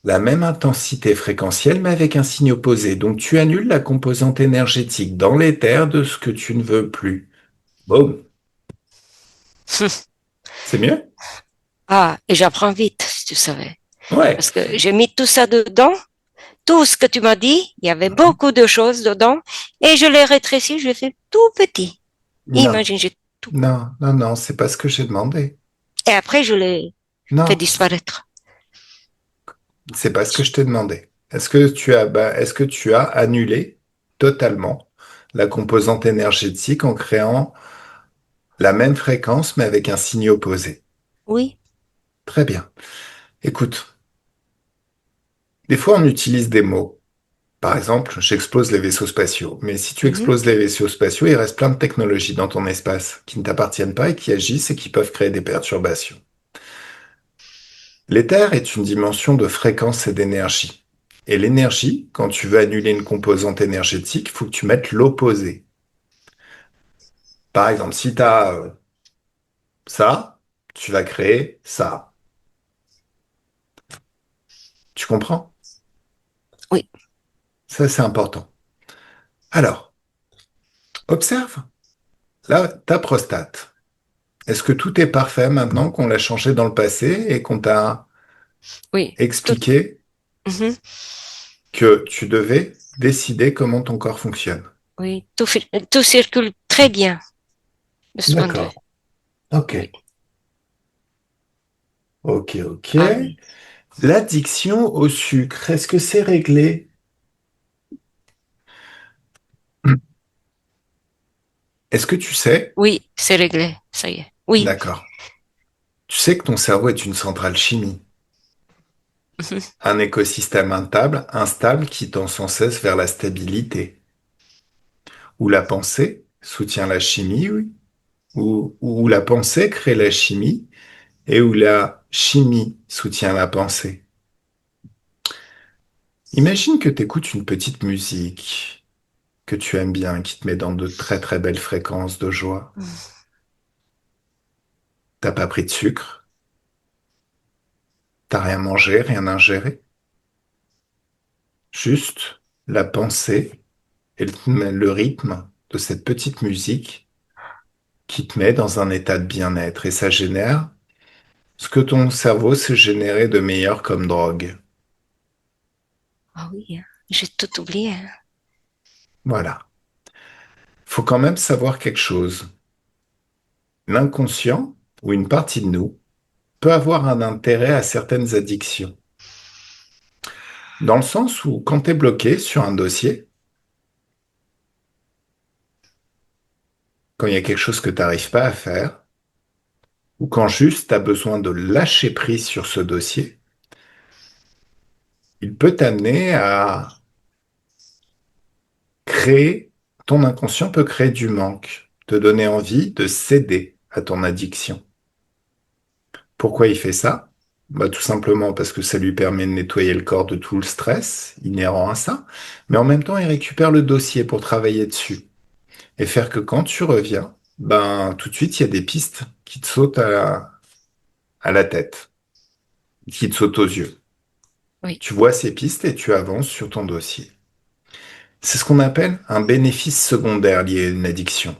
la même intensité fréquentielle, mais avec un signe opposé. Donc tu annules la composante énergétique dans l'éther de ce que tu ne veux plus. Boum. C'est mieux?
Ah, et j'apprends vite, si tu savais.
Ouais.
Parce que j'ai mis tout ça dedans, tout ce que tu m'as dit, il y avait beaucoup de choses dedans, et je l'ai rétréci, je l'ai fait tout petit.
Non,
Imagine, j'ai tout.
non, c'est pas ce que j'ai demandé.
Et après, je l'ai fait
Non,
disparaître.
c'est pas ce que je t'ai demandé. Est-ce que tu as annulé totalement la composante énergétique en créant la même fréquence mais avec un signe opposé?
Oui.
Très bien. Écoute, des fois on utilise des mots. Par exemple, j'explose les vaisseaux spatiaux. Mais si tu
Mhm.
exploses les vaisseaux spatiaux, il reste plein de technologies dans ton espace qui ne t'appartiennent pas et qui agissent et qui peuvent créer des perturbations. L'éther est une dimension de fréquence et d'énergie. Et l'énergie, quand tu veux annuler une composante énergétique, il faut que tu mettes l'opposé. Par exemple, si tu as ça, tu vas créer ça. Tu comprends?
Oui.
Ça, c'est important. Alors, observe. Là, ta prostate. Est-ce que tout est parfait maintenant qu'on l'a changé dans le passé et qu'on t'a
Oui. Tout,
expliqué
mhm.
que tu devais décider comment ton corps fonctionne?
Oui. Tout circule très bien de ce point de vue.
D'accord. Ok.
Oui.
Ok.
Ah oui.
L'addiction au sucre, est-ce que c'est réglé? Est-ce que tu sais?
Oui, c'est réglé. Ça y est. Oui.
D'accord. Tu sais que ton cerveau est une centrale chimie,
Mhm.
un écosystème instable qui tend sans cesse vers la stabilité, où la pensée soutient la chimie, oui, où la pensée crée la chimie et où la chimie soutient la pensée. Imagine que tu écoutes une petite musique que tu aimes bien, qui te met dans de très très belles fréquences de joie. T'as pas pris de sucre, t'as rien mangé, rien ingéré. Juste la pensée et le rythme de cette petite musique qui te met dans un état de bien-être. Et ça génère ce que ton cerveau s'est généré de meilleur comme drogue.
Ah oui, hein. J'ai tout oublié, hein.
Voilà. Faut quand même savoir quelque chose. L'inconscient, ou une partie de nous, peut avoir un intérêt à certaines addictions. Dans le sens où quand tu es bloqué sur un dossier, quand il y a quelque chose que tu n'arrives pas à faire, ou quand juste tu as besoin de lâcher prise sur ce dossier, il peut t'amener à créer, ton inconscient peut créer du manque, te donner envie de céder à ton addiction. Pourquoi il fait ça? Bah, tout simplement parce que ça lui permet de nettoyer le corps de tout le stress inhérent à ça, mais en même temps, il récupère le dossier pour travailler dessus et faire que quand tu reviens, ben, tout de suite, il y a des pistes qui te sautent à la tête, qui te sautent aux yeux.
Oui.
Tu vois ces pistes et tu avances sur ton dossier. C'est ce qu'on appelle un bénéfice secondaire lié à une addiction.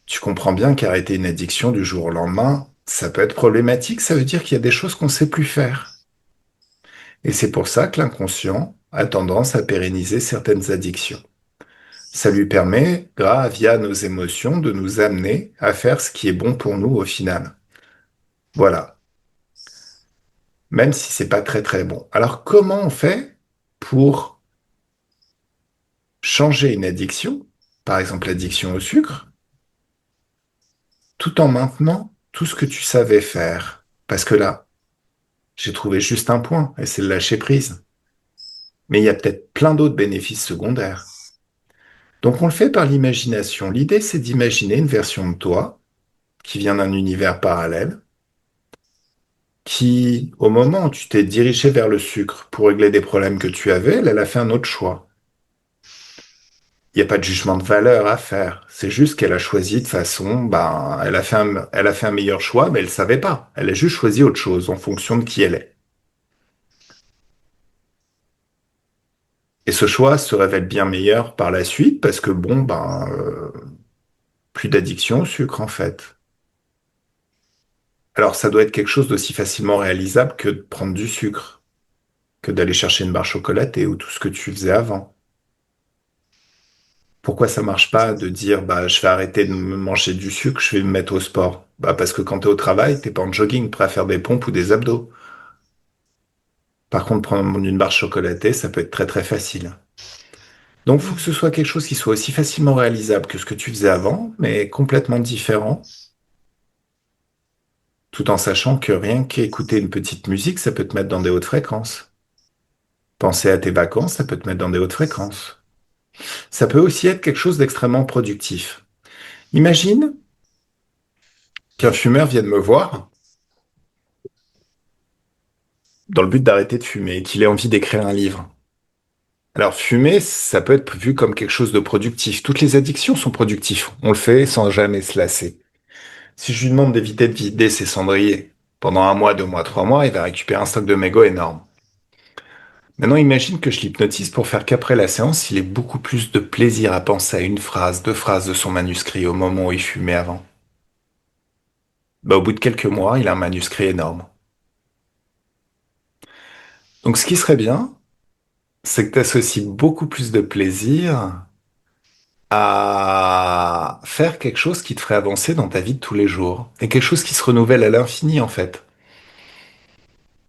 Tu comprends bien qu'arrêter une addiction du jour au lendemain, ça peut être problématique, ça veut dire qu'il y a des choses qu'on ne sait plus faire. Et c'est pour ça que l'inconscient a tendance à pérenniser certaines addictions. Ça lui permet, via nos émotions, de nous amener à faire ce qui est bon pour nous au final. Voilà. Même si c'est pas très très bon. Alors comment on fait pour changer une addiction, par exemple l'addiction au sucre, tout en maintenant tout ce que tu savais faire? Parce que là, j'ai trouvé juste un point, et c'est le lâcher prise. Mais il y a peut-être plein d'autres bénéfices secondaires. Donc on le fait par l'imagination. L'idée, c'est d'imaginer une version de toi qui vient d'un univers parallèle, qui, au moment où tu t'es dirigé vers le sucre pour régler des problèmes que tu avais, elle a fait un autre choix. Il n'y a pas de jugement de valeur à faire. C'est juste qu'elle a choisi de façon, elle a fait un meilleur choix, mais elle savait pas. Elle a juste choisi autre chose en fonction de qui elle est. Et ce choix se révèle bien meilleur par la suite parce que plus d'addiction au sucre en fait. Alors ça doit être quelque chose d'aussi facilement réalisable que de prendre du sucre, que d'aller chercher une barre chocolatée ou tout ce que tu faisais avant. Pourquoi ça marche pas de dire bah je vais arrêter de me manger du sucre, je vais me mettre au sport? Bah parce que quand t'es au travail, t'es pas en jogging, prêt à faire des pompes ou des abdos. Par contre, prendre une barre chocolatée, ça peut être très très facile. Donc, il faut que ce soit quelque chose qui soit aussi facilement réalisable que ce que tu faisais avant, mais complètement différent, tout en sachant que rien qu'écouter une petite musique, ça peut te mettre dans des hautes fréquences. Penser à tes vacances, ça peut te mettre dans des hautes fréquences. Ça peut aussi être quelque chose d'extrêmement productif. Imagine qu'un fumeur vienne me voir dans le but d'arrêter de fumer et qu'il ait envie d'écrire un livre. Alors, fumer, ça peut être vu comme quelque chose de productif. Toutes les addictions sont productives. On le fait sans jamais se lasser. Si je lui demande d'éviter de vider ses cendriers pendant un mois, 2 mois, 3 mois, il va récupérer un stock de mégots énorme. Maintenant, imagine que je l'hypnotise pour faire qu'après la séance, il ait beaucoup plus de plaisir à penser à une phrase, 2 phrases de son manuscrit au moment où il fumait avant. Bah, au bout de quelques mois, il a un manuscrit énorme. Donc, ce qui serait bien, c'est que tu associes beaucoup plus de plaisir à faire quelque chose qui te ferait avancer dans ta vie de tous les jours. Et quelque chose qui se renouvelle à l'infini, en fait.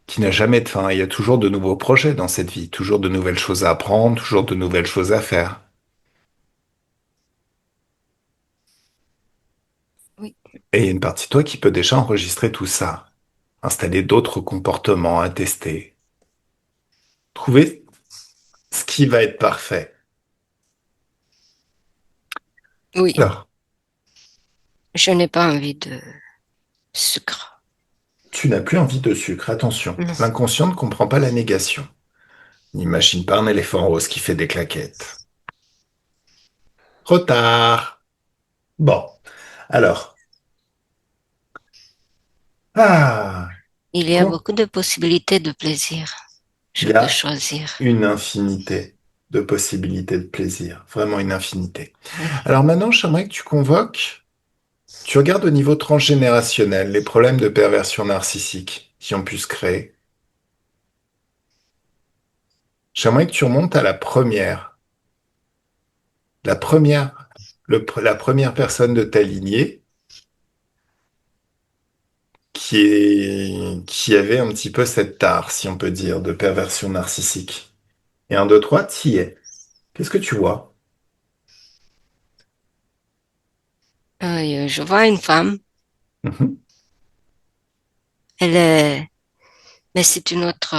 Qui n'a jamais de fin. Il y a toujours de nouveaux projets dans cette vie, toujours de nouvelles choses à apprendre, toujours de nouvelles choses à faire.
Oui,
Et il y a une partie de toi qui peut déjà enregistrer tout ça, installer d'autres comportements à tester, trouver ce qui va être parfait.
oui,
Alors,
je n'ai pas envie de sucre.
tu n'as plus envie de sucre, attention.
Non.
L'inconscient ne comprend pas la négation. N'imagine pas un éléphant rose qui fait des claquettes. Trop tard. Bon, alors. Ah,
Il y a
quoi?
beaucoup de possibilités de plaisir.
Il
Je
y
peux
a
choisir.
une infinité de possibilités de plaisir, vraiment une infinité.
Oui,
Alors maintenant, j'aimerais que tu convoques, tu regardes au niveau transgénérationnel les problèmes de perversion narcissique qui ont pu se créer. J'aimerais que tu remontes à la première, la première personne de ta lignée qui avait un petit peu cette tare, si on peut dire, de perversion narcissique. Et un, deux, trois, t'y es. Qu'est-ce que tu vois?
Je vois une femme.
Mhm.
Elle est, mais c'est une autre,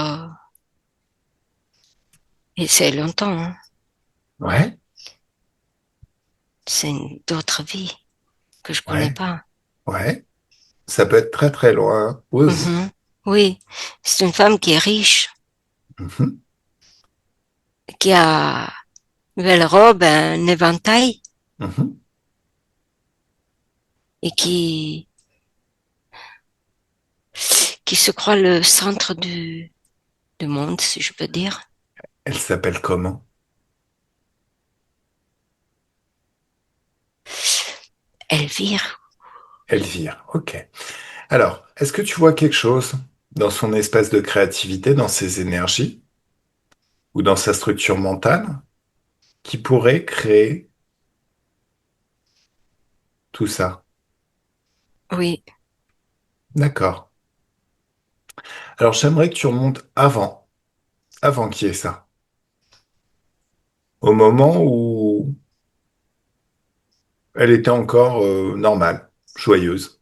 et c'est longtemps, hein.
Ouais,
C'est une d'autres vies que je connais
ouais,
pas.
ouais. Ça peut être très très loin. Oui, oui.
Mhm. Oui, c'est une femme qui est riche,
Mhm,
qui a une belle robe, un éventail,
mhm.
et qui se croit le centre du monde, si je peux dire.
Elle s'appelle comment?
Elvire.
Elvire, ok. Alors, est-ce que tu vois quelque chose dans son espace de créativité, dans ses énergies ou dans sa structure mentale qui pourrait créer tout ça?
Oui.
D'accord. Alors, j'aimerais que tu remontes avant qu'il y ait ça. Au moment où elle était encore normale, joyeuse.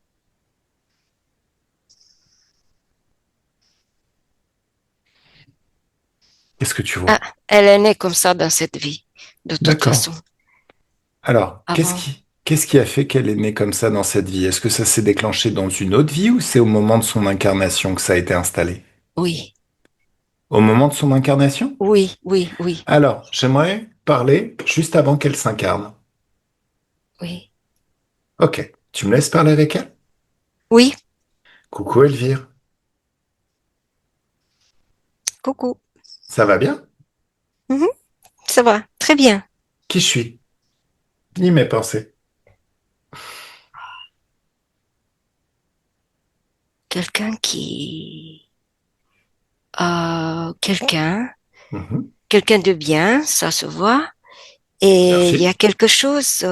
Qu'est-ce que tu
Ah,
vois?
elle est née comme ça dans cette vie, de toute
D'accord.
façon.
Alors,
Avant,
qu'est-ce qui a fait qu'elle est née comme ça dans cette vie? Est-ce que ça s'est déclenché dans une autre vie ou c'est au moment de son incarnation que ça a été installé?
oui.
Au moment de son incarnation?
Oui, oui, oui,
Alors, j'aimerais parler juste avant qu'elle s'incarne.
oui.
Ok, tu me laisses parler avec elle?
Oui,
Coucou Elvire,
coucou.
ça va bien?
Mhm, ça va, très bien.
Qui je suis? Ni mes pensées.
Quelqu'un qui... quelqu'un,
Mhm.
quelqu'un de bien, ça se voit. Et il y a
Merci.
quelque chose,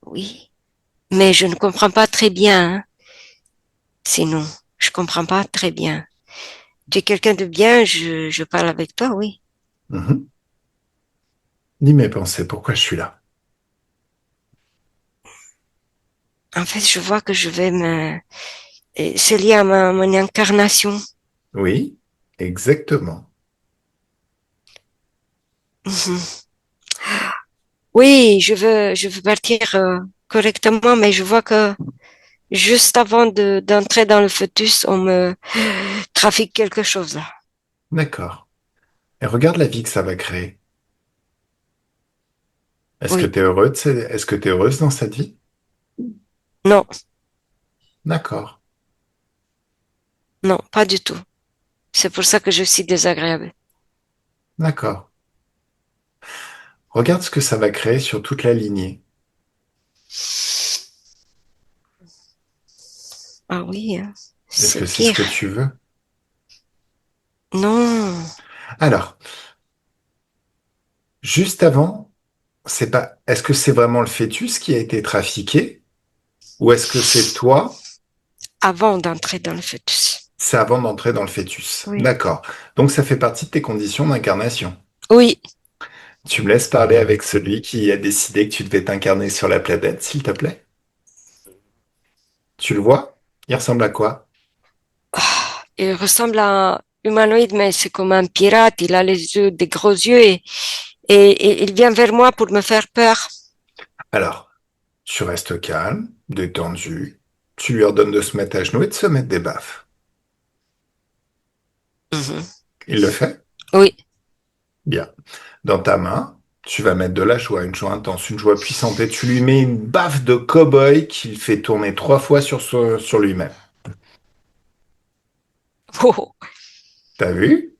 oui, mais je ne comprends pas très bien, hein. Sinon, je comprends pas très bien. Tu es quelqu'un de bien, je parle avec toi, oui.
Mhm. Ni mes pensées, pourquoi je suis là?
En fait, je vois que je vais me... C'est lié à mon incarnation.
Oui, exactement.
Mhm. Oui, je veux partir correctement, mais je vois que juste avant d'entrer dans le fœtus, on me trafique quelque chose là.
D'accord. Et regarde la vie que ça va créer.
Oui,
Est-ce que tu es heureuse dans cette vie?
non,
D'accord.
non, pas du tout. C'est pour ça que je suis désagréable.
D'accord. Regarde ce que ça va créer sur toute la lignée.
Ah oui, hein,
Est-ce que
c'est
c'est ce
pire.
que tu veux?
Non,
Alors, juste avant, c'est pas, est-ce que c'est vraiment le fœtus qui a été trafiqué ou est-ce que c'est toi?
avant d'entrer dans le fœtus.
C'est avant d'entrer dans le fœtus.
Oui,
D'accord. Donc ça fait partie de tes conditions d'incarnation.
oui.
Tu me laisses parler avec celui qui a décidé que tu devais t'incarner sur la planète, s'il te plaît? Tu le vois? Il ressemble à quoi?
Il ressemble à un humanoïde, mais c'est comme un pirate. Il a les yeux, des gros yeux et il vient vers moi pour me faire peur.
Alors, tu restes calme, détendu. Tu lui ordonnes de se mettre à genoux et de se mettre des baffes.
Mhm.
Il le fait?
Oui.
Bien. Dans ta main, tu vas mettre de la joie, une joie intense, une joie puissante, et tu lui mets une baffe de cow-boy qu'il fait tourner 3 fois sur lui-même.
Oh,
T'as vu?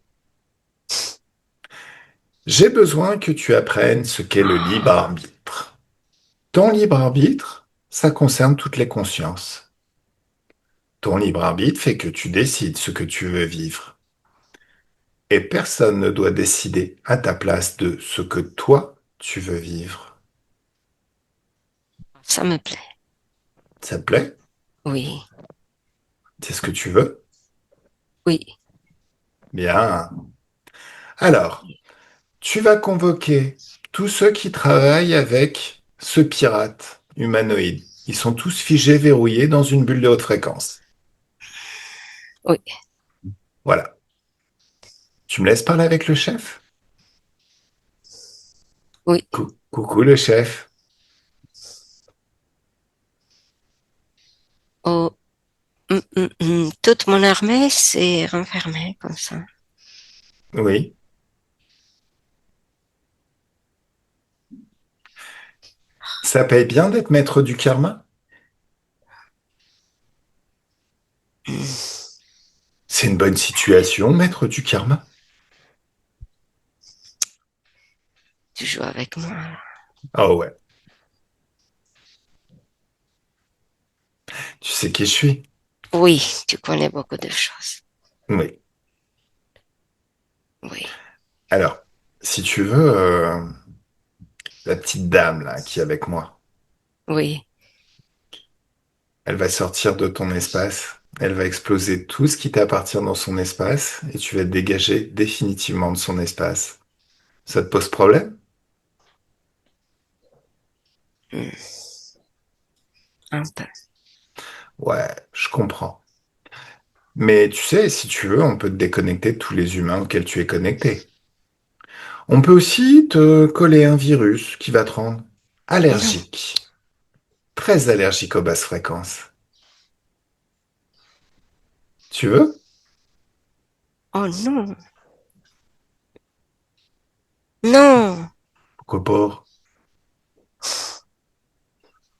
J'ai besoin que tu apprennes ce qu'est le libre arbitre. Ton libre arbitre, ça concerne toutes les consciences. Ton libre arbitre fait que tu décides ce que tu veux vivre. Et personne ne doit décider à ta place de ce que toi, tu veux vivre.
ça me plaît.
Ça te plaît?
Oui,
C'est ce que tu veux?
oui.
Bien. Alors, tu vas convoquer tous ceux qui travaillent avec ce pirate humanoïde. Ils sont tous figés, verrouillés dans une bulle de haute fréquence.
Oui,
Voilà. Tu me laisses parler avec le chef?
oui.
Coucou le chef.
Oh, toute mon armée s'est renfermée comme ça.
Oui. Ça paye bien d'être maître du karma?
Hmm.
C'est une bonne situation, maître du karma.
Tu joues avec moi.
Ah ouais. Tu sais qui je suis?
Oui, tu connais beaucoup de choses.
Oui.
Oui,
Alors, si tu veux, la petite dame là qui est avec moi,
oui.
elle va sortir de ton espace. Elle va exploser tout ce qui t'appartient dans son espace et tu vas te dégager définitivement de son espace. Ça te pose problème?
Hmm, un peu.
Ouais, je comprends. Mais tu sais, si tu veux, on peut te déconnecter de tous les humains auxquels tu es connecté. On peut aussi te coller un virus qui va te rendre
Non.
allergique, très allergique aux basses fréquences. Tu veux?
Oh non. Non.
Pourquoi pas?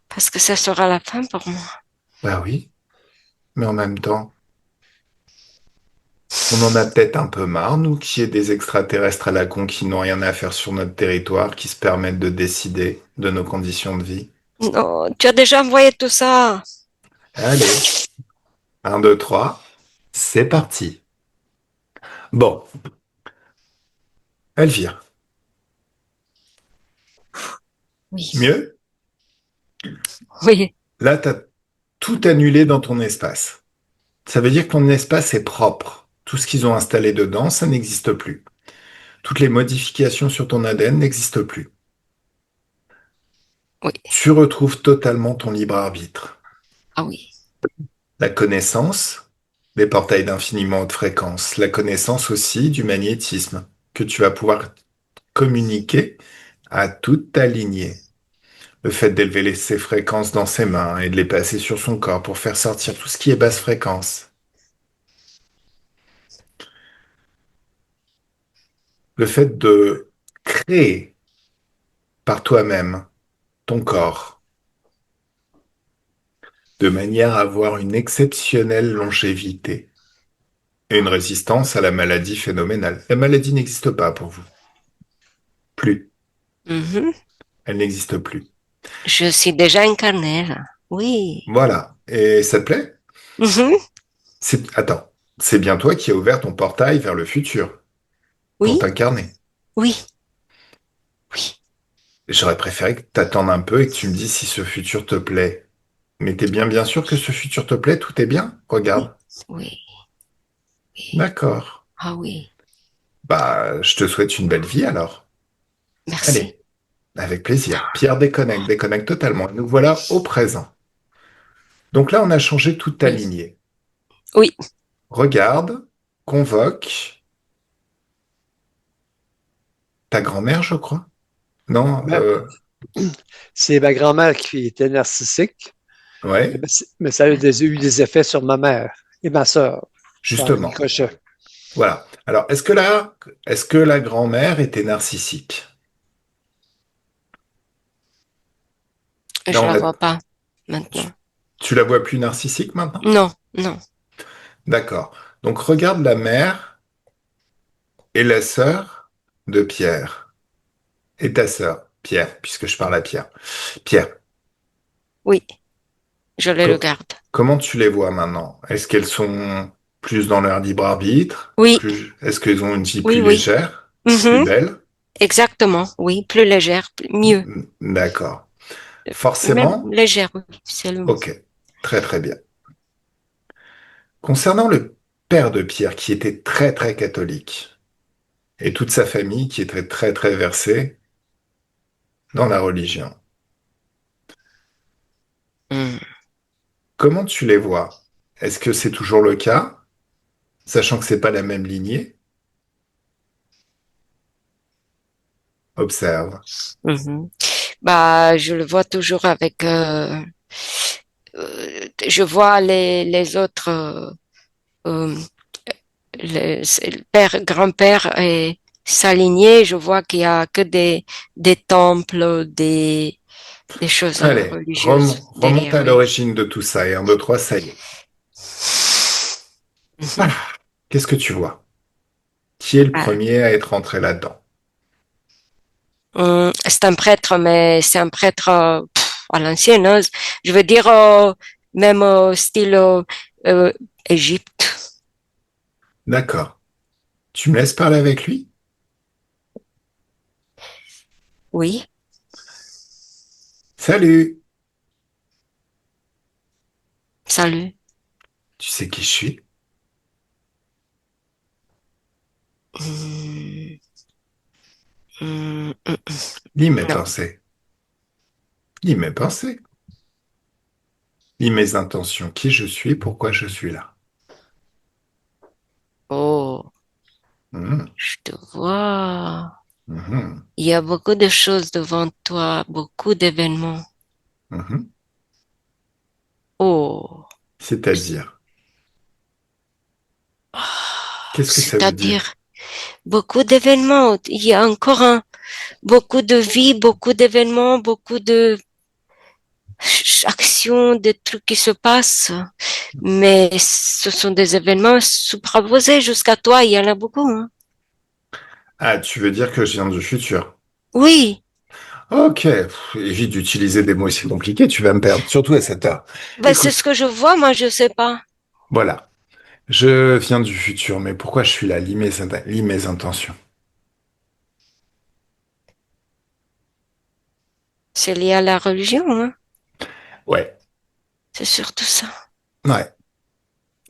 Parce que ça sera la fin pour moi.
Bah oui, mais en même temps, on en a peut-être un peu marre, nous, qui est des extraterrestres à la con qui n'ont rien à faire sur notre territoire, qui se permettent de décider de nos conditions de vie.
Non, tu as déjà envoyé tout ça.
Allez, un, 2, 3, c'est parti. Bon, Elvire,
Oui.
mieux?
Oui.
Là, t'as tout annulé dans ton espace. Ça veut dire que ton espace est propre. Tout ce qu'ils ont installé dedans, ça n'existe plus. Toutes les modifications sur ton ADN n'existent plus.
Oui.
Tu retrouves totalement ton libre arbitre.
Ah oui.
La connaissance, des portails d'infiniment haute fréquence, la connaissance aussi du magnétisme, que tu vas pouvoir communiquer à toute ta lignée. Le fait d'élever ses fréquences dans ses mains et de les passer sur son corps pour faire sortir tout ce qui est basse fréquence. Le fait de créer par toi-même ton corps de manière à avoir une exceptionnelle longévité et une résistance à la maladie phénoménale. La maladie n'existe pas pour vous. Plus.
Mhm.
Elle n'existe plus.
Je suis déjà incarnée là. Oui.
Voilà. Et ça te plaît?
Mhm.
Attends. C'est bien toi qui as ouvert ton portail vers le futur pour
Oui.
t'incarner.
Oui. Oui.
J'aurais préféré que t'attendes un peu et que tu me dises si ce futur te plaît. Mais t'es bien sûr que ce futur te plaît? Tout est bien?
Oui.
Regarde.
Oui. Oui.
D'accord.
Ah oui.
Bah, je te souhaite une belle vie alors.
Merci.
Allez, avec plaisir. Pierre déconnecte, déconnecte totalement. Nous voilà au présent. Donc là, on a changé toute ta
Oui.
lignée.
Oui.
Regarde, convoque ta grand-mère, je crois. Non,
Ben, c'est ma grand-mère qui était narcissique,
ouais,
mais ça a eu des effets sur ma mère et ma sœur dans le
justement.
ricochet.
Voilà. Alors, est-ce que la grand-mère était narcissique? Là,
Je la vois pas
tu,
maintenant.
tu la vois plus narcissique maintenant?
Non. Non.
D'accord. Donc, regarde la mère et la sœur de Pierre. Et ta sœur, Pierre, puisque je parle à Pierre. Pierre,
Oui. Je les
co-
regarde.
comment tu les vois maintenant? Est-ce qu'elles sont plus dans leur libre arbitre?
Oui.
Est-ce qu'elles ont une vie plus
Oui. Oui.
légère, plus
Mhm.
belle?
Exactement. Oui. Plus légère. Mieux.
D'accord.
Même
Forcément?
légère. Oui. C'est le mot.
Ok. Très bien. Concernant le père de Pierre, qui était très catholique, et toute sa famille qui était très versée dans la religion,
Hmm.
comment tu les vois? Est-ce que c'est toujours le cas, sachant que c'est pas la même lignée? Observe.
Mhm. Bah, je le vois toujours avec. Je vois les autres, euh, le père, grand-père et sa lignée. Je vois qu'il y a que des temples, des choses
Allez,
religieuses
remonte
derrière.
à
Oui.
l'origine de tout ça, et un, deux, trois, ça y est. Ah,
Mhm.
qu'est-ce que tu vois? Qui est le
Ah.
premier à être entré là-dedans?
C'est un prêtre, mais c'est un prêtre à l'ancienne, hein. Je veux dire, même au style euh, Égypte.
D'accord. Tu me laisses parler avec lui?
Oui,
Salut!
salut.
Tu sais qui je suis?
Hmm, hmm,
Lis mes
non.
pensées. Lis mes pensées. Lis mes intentions. Qui je suis? Pourquoi je suis là?
Oh,
Mhm,
je te vois.
mhm,
Il y a beaucoup de choses devant toi, beaucoup d'événements.
mhm.
Oh,
C'est-à-dire, qu'est-ce que ça veut dire?
c'est-à-dire beaucoup d'événements. Il y a encore beaucoup de vie, beaucoup d'événements, beaucoup de actions, des trucs qui se passent. Mais ce sont des événements superposés jusqu'à toi. Il y en a beaucoup, hein.
Ah, tu veux dire que je viens du futur?
Oui,
Ok, évite d'utiliser des mots aussi compliqués, tu vas me perdre, surtout à cette heure.
ben, c'est ce
Écoute,
que je vois. Moi, je sais pas.
voilà, je viens du futur, mais pourquoi je suis là? Lis mes intentions.
C'est lié à la religion, hein.
Ouais,
C'est surtout ça.
ouais,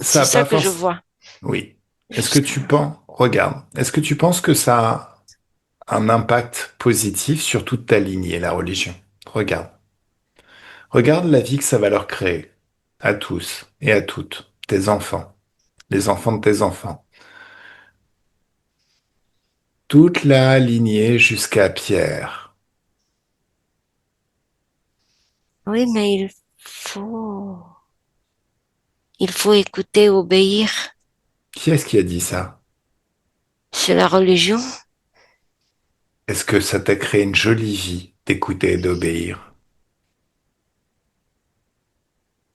ça
C'est
a
ça
pas
que je
force.
vois.
Oui. Est-ce que tu
Jusqu'à.
penses, regarde, est-ce que tu penses que ça a un impact positif sur toute ta lignée, la religion? Regarde. Regarde la vie que ça va leur créer. À tous et à toutes. Tes enfants. Les enfants de tes enfants. Toute la lignée jusqu'à Pierre.
Oui, mais il faut écouter, obéir.
Qui est-ce qui a dit ça?
C'est la religion.
Est-ce que ça t'a créé une jolie vie d'écouter et d'obéir?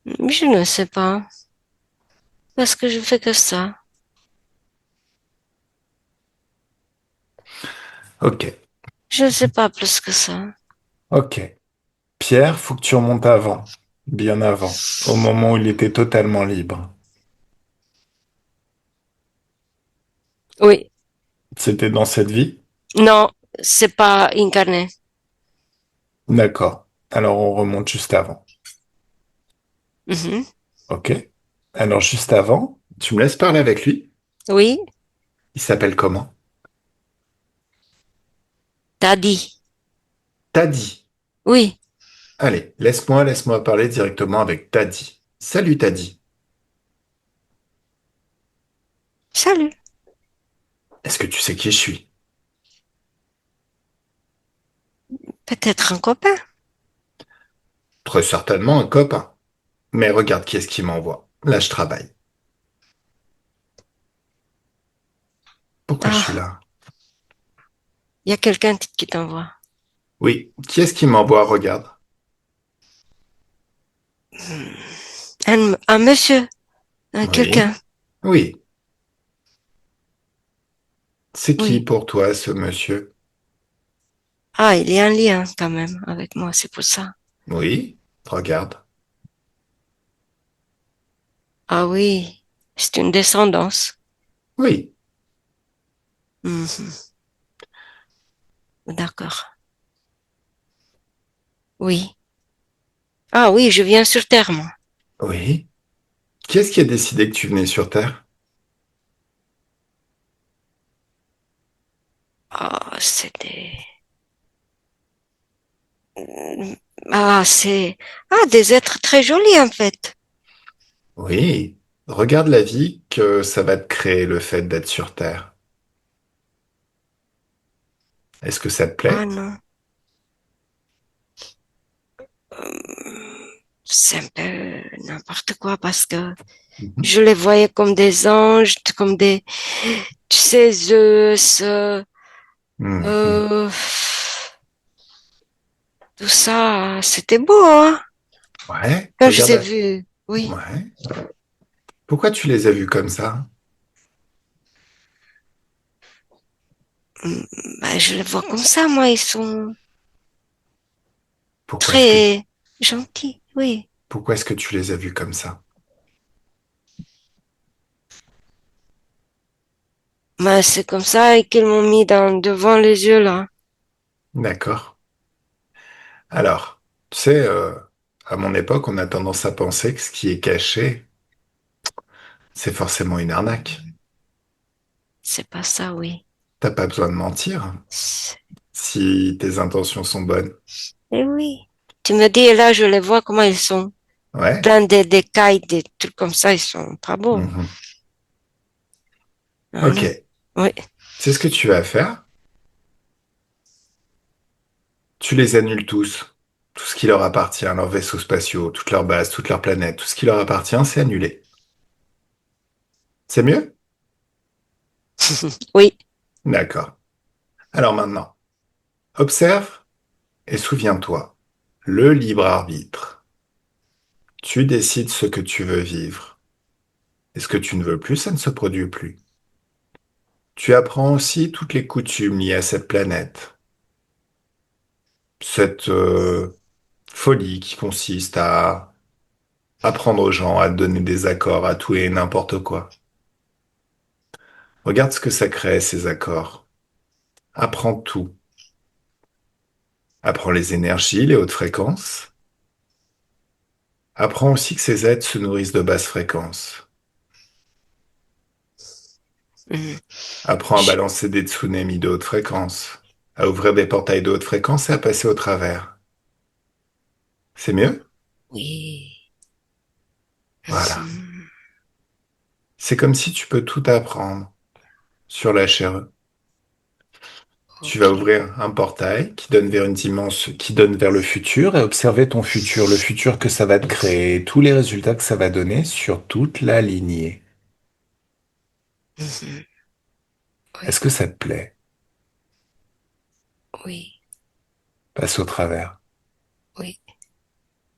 Je ne sais pas. Parce que je fais que ça.
Ok,
Je ne sais pas plus que ça.
ok. Pierre, faut que tu remontes avant. Bien avant. Au moment où il était totalement libre.
Oui.
C'était dans cette vie?
Non, c'est pas incarné.
D'accord. Alors on remonte juste avant.
Mhm.
Ok. Alors juste avant, tu me laisses parler avec lui?
Oui,
Il s'appelle comment?
t'as dit.
Taddy.
Oui.
Allez, laisse-moi parler directement avec Taddy. Salut Taddy.
Salut.
Est-ce que tu sais qui je suis?
Peut-être un copain.
Très certainement un copain. Mais regarde qui est-ce qui m'envoie. Là, je travaille. Pourquoi je suis
Ah,
là?
il y a quelqu'un qui t'envoie.
Oui, qui est-ce qui m'envoie? Regarde.
Un monsieur, quelqu'un.
Oui, oui. C'est qui
Oui.
pour toi, ce monsieur?
Ah, il y a un lien quand même avec moi, c'est pour ça.
Oui, regarde.
Ah oui, c'est une descendance.
Oui,
Mhm. D'accord. Oui. Ah oui, je viens sur Terre, moi.
oui. Qui est-ce qui a décidé que tu venais sur Terre?
Ah, c'est... Ah, des êtres très jolis, en fait.
Oui, regarde la vie que ça va te créer, le fait d'être sur Terre. Est-ce que ça te
Ah
plaît?
non. C'est un peu n'importe quoi parce que
Mhm.
je les voyais comme des anges, comme des, tu sais, Zeus,
Mhm.
euh, tout ça, c'était beau, hein,
Ouais,
quand je les ai
regarde.
vus. Oui.
Ouais. Pourquoi tu les as vus comme ça?
Mm, bah, je les vois comme ça, moi, ils sont
Pourquoi est-ce que...
très gentils, oui.
Pourquoi est-ce que tu les as vus comme ça?
Mais c'est comme ça et qu'ils m'ont mis devant les yeux là.
D'accord. Alors, tu sais, à mon époque, on a tendance à penser que ce qui est caché, c'est forcément une arnaque.
C'est pas ça, oui.
T'as pas besoin de mentir
C'est-
si tes intentions sont bonnes.
Eh oui. Tu me dis, et là, je les vois comment ils sont.
Ouais.
Plein d'écailles, des trucs comme ça, ils sont pas beaux.
Mhm.
Ah
Ok.
non. Oui.
C'est ce que tu vas faire. Tu les annules tous. Tout ce qui leur appartient, leurs vaisseaux spatiaux, toutes leurs bases, toutes leurs planètes, tout ce qui leur appartient, c'est annulé. C'est mieux?
Oui.
D'accord. Alors maintenant, observe et souviens-toi. Le libre arbitre. Tu décides ce que tu veux vivre. Et ce que tu ne veux plus, ça ne se produit plus. Tu apprends aussi toutes les coutumes liées à cette planète. Cette folie qui consiste à apprendre aux gens à donner des accords à tout et n'importe quoi. Regarde ce que ça crée, ces accords. Apprends tout. Apprends les énergies, les hautes fréquences. Apprends aussi que ces êtres se nourrissent de basses fréquences.
Mhm.
Apprends à
Je-
balancer des tsunamis de haute fréquence, à ouvrir des portails de haute fréquence et à passer au travers. C'est mieux?
Oui.
Voilà.
Mhm.
C'est comme si tu peux tout apprendre sur la chair. Tu vas
Ok.
ouvrir un portail qui donne vers une dimension, qui donne vers le futur et observer ton futur, le futur que ça va te créer, tous les résultats que ça va donner sur toute la lignée.
Mhm.
Est-ce
Oui.
que ça te plaît?
Oui.
Passe au travers
Oui.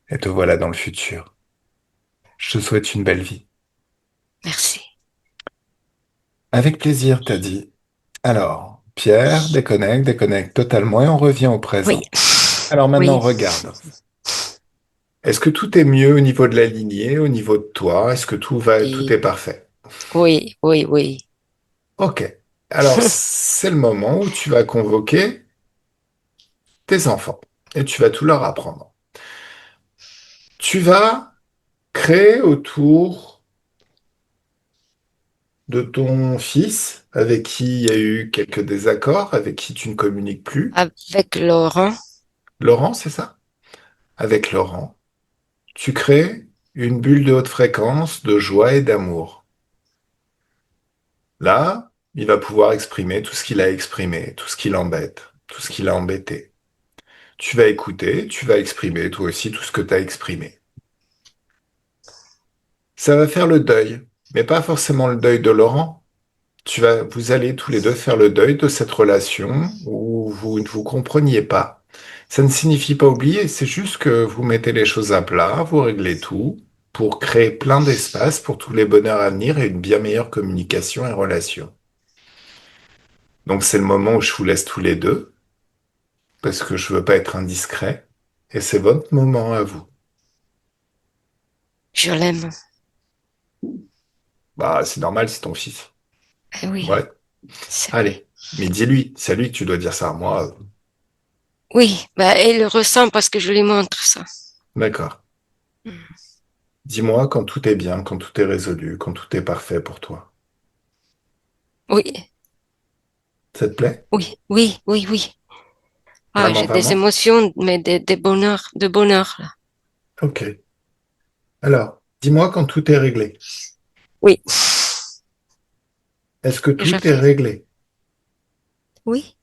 et te voilà dans le futur. Je te souhaite une belle vie.
Merci.
Avec plaisir, t'as dit. Alors, Pierre, déconnecte, déconnecte totalement et on revient au
Oui.
présent. Alors maintenant,
Oui.
regarde. Est-ce que tout est mieux au niveau de la lignée, au niveau de toi? Est-ce que tout est
Oui.
parfait?
Oui. Oui. Oui.
Ok. Alors, c'est le moment où tu vas convoquer tes enfants et tu vas tout leur apprendre. Tu vas créer autour de ton fils avec qui il y a eu quelques désaccords, avec qui tu ne communiques plus.
Avec Laurent.
Laurent, c'est ça? Avec Laurent, tu crées une bulle de haute fréquence de joie et d'amour. Là, il va pouvoir exprimer tout ce qu'il a exprimé, tout ce qui l'embête, tout ce qui l'a embêté. Tu vas écouter, tu vas exprimer toi aussi tout ce que tu as exprimé. Ça va faire le deuil, mais pas forcément le deuil de Laurent. Vous allez tous les deux faire le deuil de cette relation où vous ne vous compreniez pas. Ça ne signifie pas oublier, c'est juste que vous mettez les choses à plat, vous réglez tout pour créer plein d'espace pour tous les bonheurs à venir et une bien meilleure communication et relation. Donc c'est le moment où je vous laisse tous les deux parce que je veux pas être indiscret et c'est votre moment à vous.
Je l'aime.
Bah, c'est normal, c'est ton fils.
Eh oui.
Ouais.
C'est vrai.
Allez. Mais dis-lui, c'est à lui que tu dois dire ça. Moi,
Oui. Bah, il le ressent parce que je lui montre ça.
d'accord. Dis-moi quand tout est bien, quand tout est résolu, quand tout est parfait pour toi.
Oui.
Ça te plaît?
Oui. Oui. Oui. Oui. Ah,
Vraiment,
j'ai des
vraiment?
émotions, mais des bonheurs, de bonheur, là.
Ok. Alors, dis-moi quand tout est réglé.
Oui.
Est-ce que
Je
tout est
fais.
réglé?
Oui.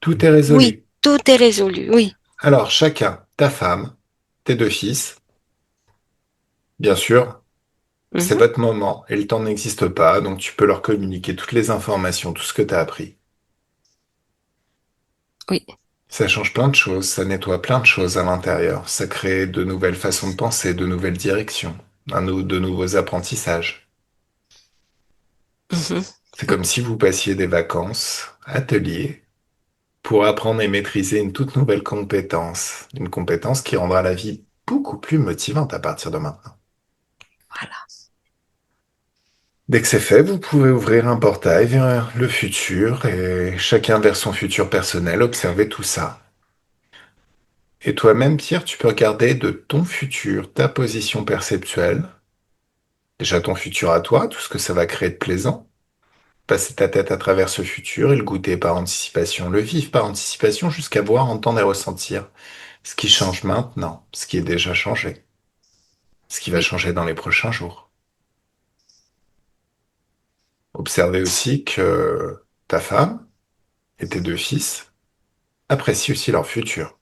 Tout est
Oui.
résolu?
Tout est résolu. Oui.
Alors, chacun, ta femme, tes deux fils, bien sûr, c'est
Mhm.
votre moment et le temps n'existe pas, donc tu peux leur communiquer toutes les informations, tout ce que tu as appris.
Oui.
Ça change plein de choses, ça nettoie plein de choses à l'intérieur, ça crée de nouvelles façons de penser, de nouvelles directions, de nouveaux apprentissages.
Mhm.
C'est
Oui.
comme si vous passiez des vacances, ateliers, pour apprendre et maîtriser une toute nouvelle compétence, une compétence qui rendra la vie beaucoup plus motivante à partir de maintenant.
Voilà.
Dès que c'est fait, vous pouvez ouvrir un portail vers le futur et chacun vers son futur personnel, observer tout ça. Et toi-même, Pierre, tu peux regarder de ton futur, ta position perceptuelle, déjà ton futur à toi, tout ce que ça va créer de plaisant, passer ta tête à travers ce futur et le goûter par anticipation, le vivre par anticipation jusqu'à voir, entendre et ressentir ce qui change maintenant, ce qui est déjà changé, ce qui va
Oui,
changer dans les prochains jours. Observez aussi que ta femme et tes deux fils apprécient aussi leur futur.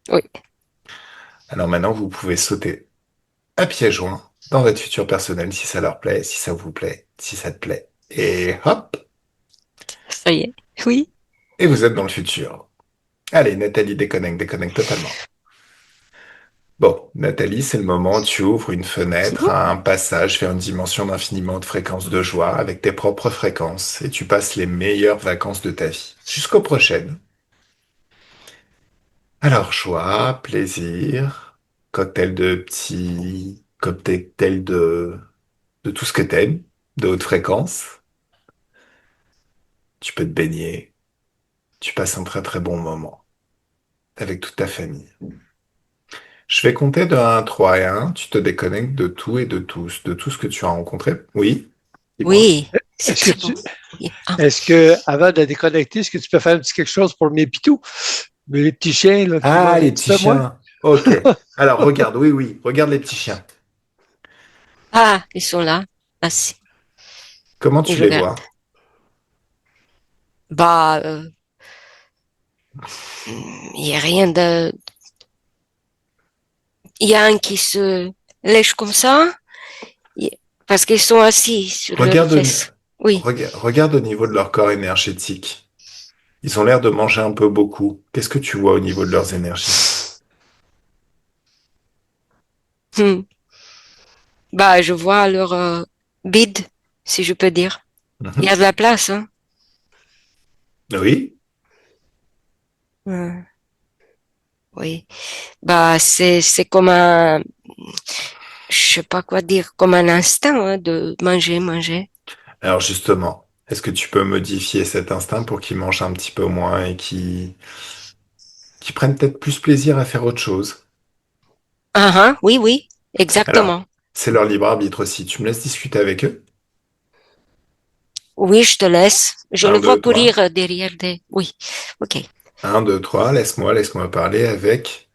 oui,
Alors maintenant, vous pouvez sauter à pieds joints dans votre futur personnel si ça leur plaît, si ça vous plaît, si ça te plaît. Et hop,
ça y est. Oui.
et vous êtes dans le futur. Allez, Nathalie, déconnecte, déconnecte totalement. Bon, Nathalie, c'est le moment où tu ouvres une fenêtre à un passage vers une dimension d'infiniment de fréquences de joie avec tes propres fréquences et tu passes les meilleures vacances de ta vie. Jusqu'aux prochaines. Alors, joie, plaisir, cocktail de tout ce que t'aimes, de haute fréquence. Tu peux te baigner. Tu passes un très très bon moment avec toute ta famille. Je vais compter de 1 à 3 et 1. Tu te déconnectes de tout et de tout ce que tu as rencontré. Oui, dis-moi.
Oui, c'est
Est-ce que
très bon.
tu,
Oui. Ah,
est-ce que, avant de déconnecter, est-ce que tu peux faire un petit quelque chose pour mes pitous? Les petits chiens, là, qui
Ah,
mangent un
les
petit
petits
peu moins?
chiens. Ok. Alors, regarde, oui, oui, regarde les petits chiens.
ah, ils sont là. Assis.
Comment
Ils
tu les
regardent.
vois?
Bah, il y a rien de. Il y a un qui se lèche comme ça parce qu'ils sont assis sur leurs
Regarde
fesses. Oui.
regarde au niveau de leur corps énergétique. Ils ont l'air de manger un peu beaucoup. Qu'est-ce que tu vois au niveau de leurs énergies?
Hmm. Bah, je vois leur bide, si je peux dire. Il y a
Mhm.
de la place, hein.
Oui.
Hmm. Oui. Bah, c'est comme un, je sais pas quoi dire, comme un instinct hein, de manger, manger.
Alors justement, est-ce que tu peux modifier cet instinct pour qu'ils mangent un petit peu moins et qu'ils prennent peut-être plus plaisir à faire autre chose?
Ah, ah, oui, oui,
Alors,
exactement.
c'est leur libre arbitre aussi. Tu me laisses discuter avec eux?
Oui, je te laisse. Je le
Un,
vois
deux, trois.
courir derrière des. Oui, ok.
Un, deux, trois. Laisse-moi parler avec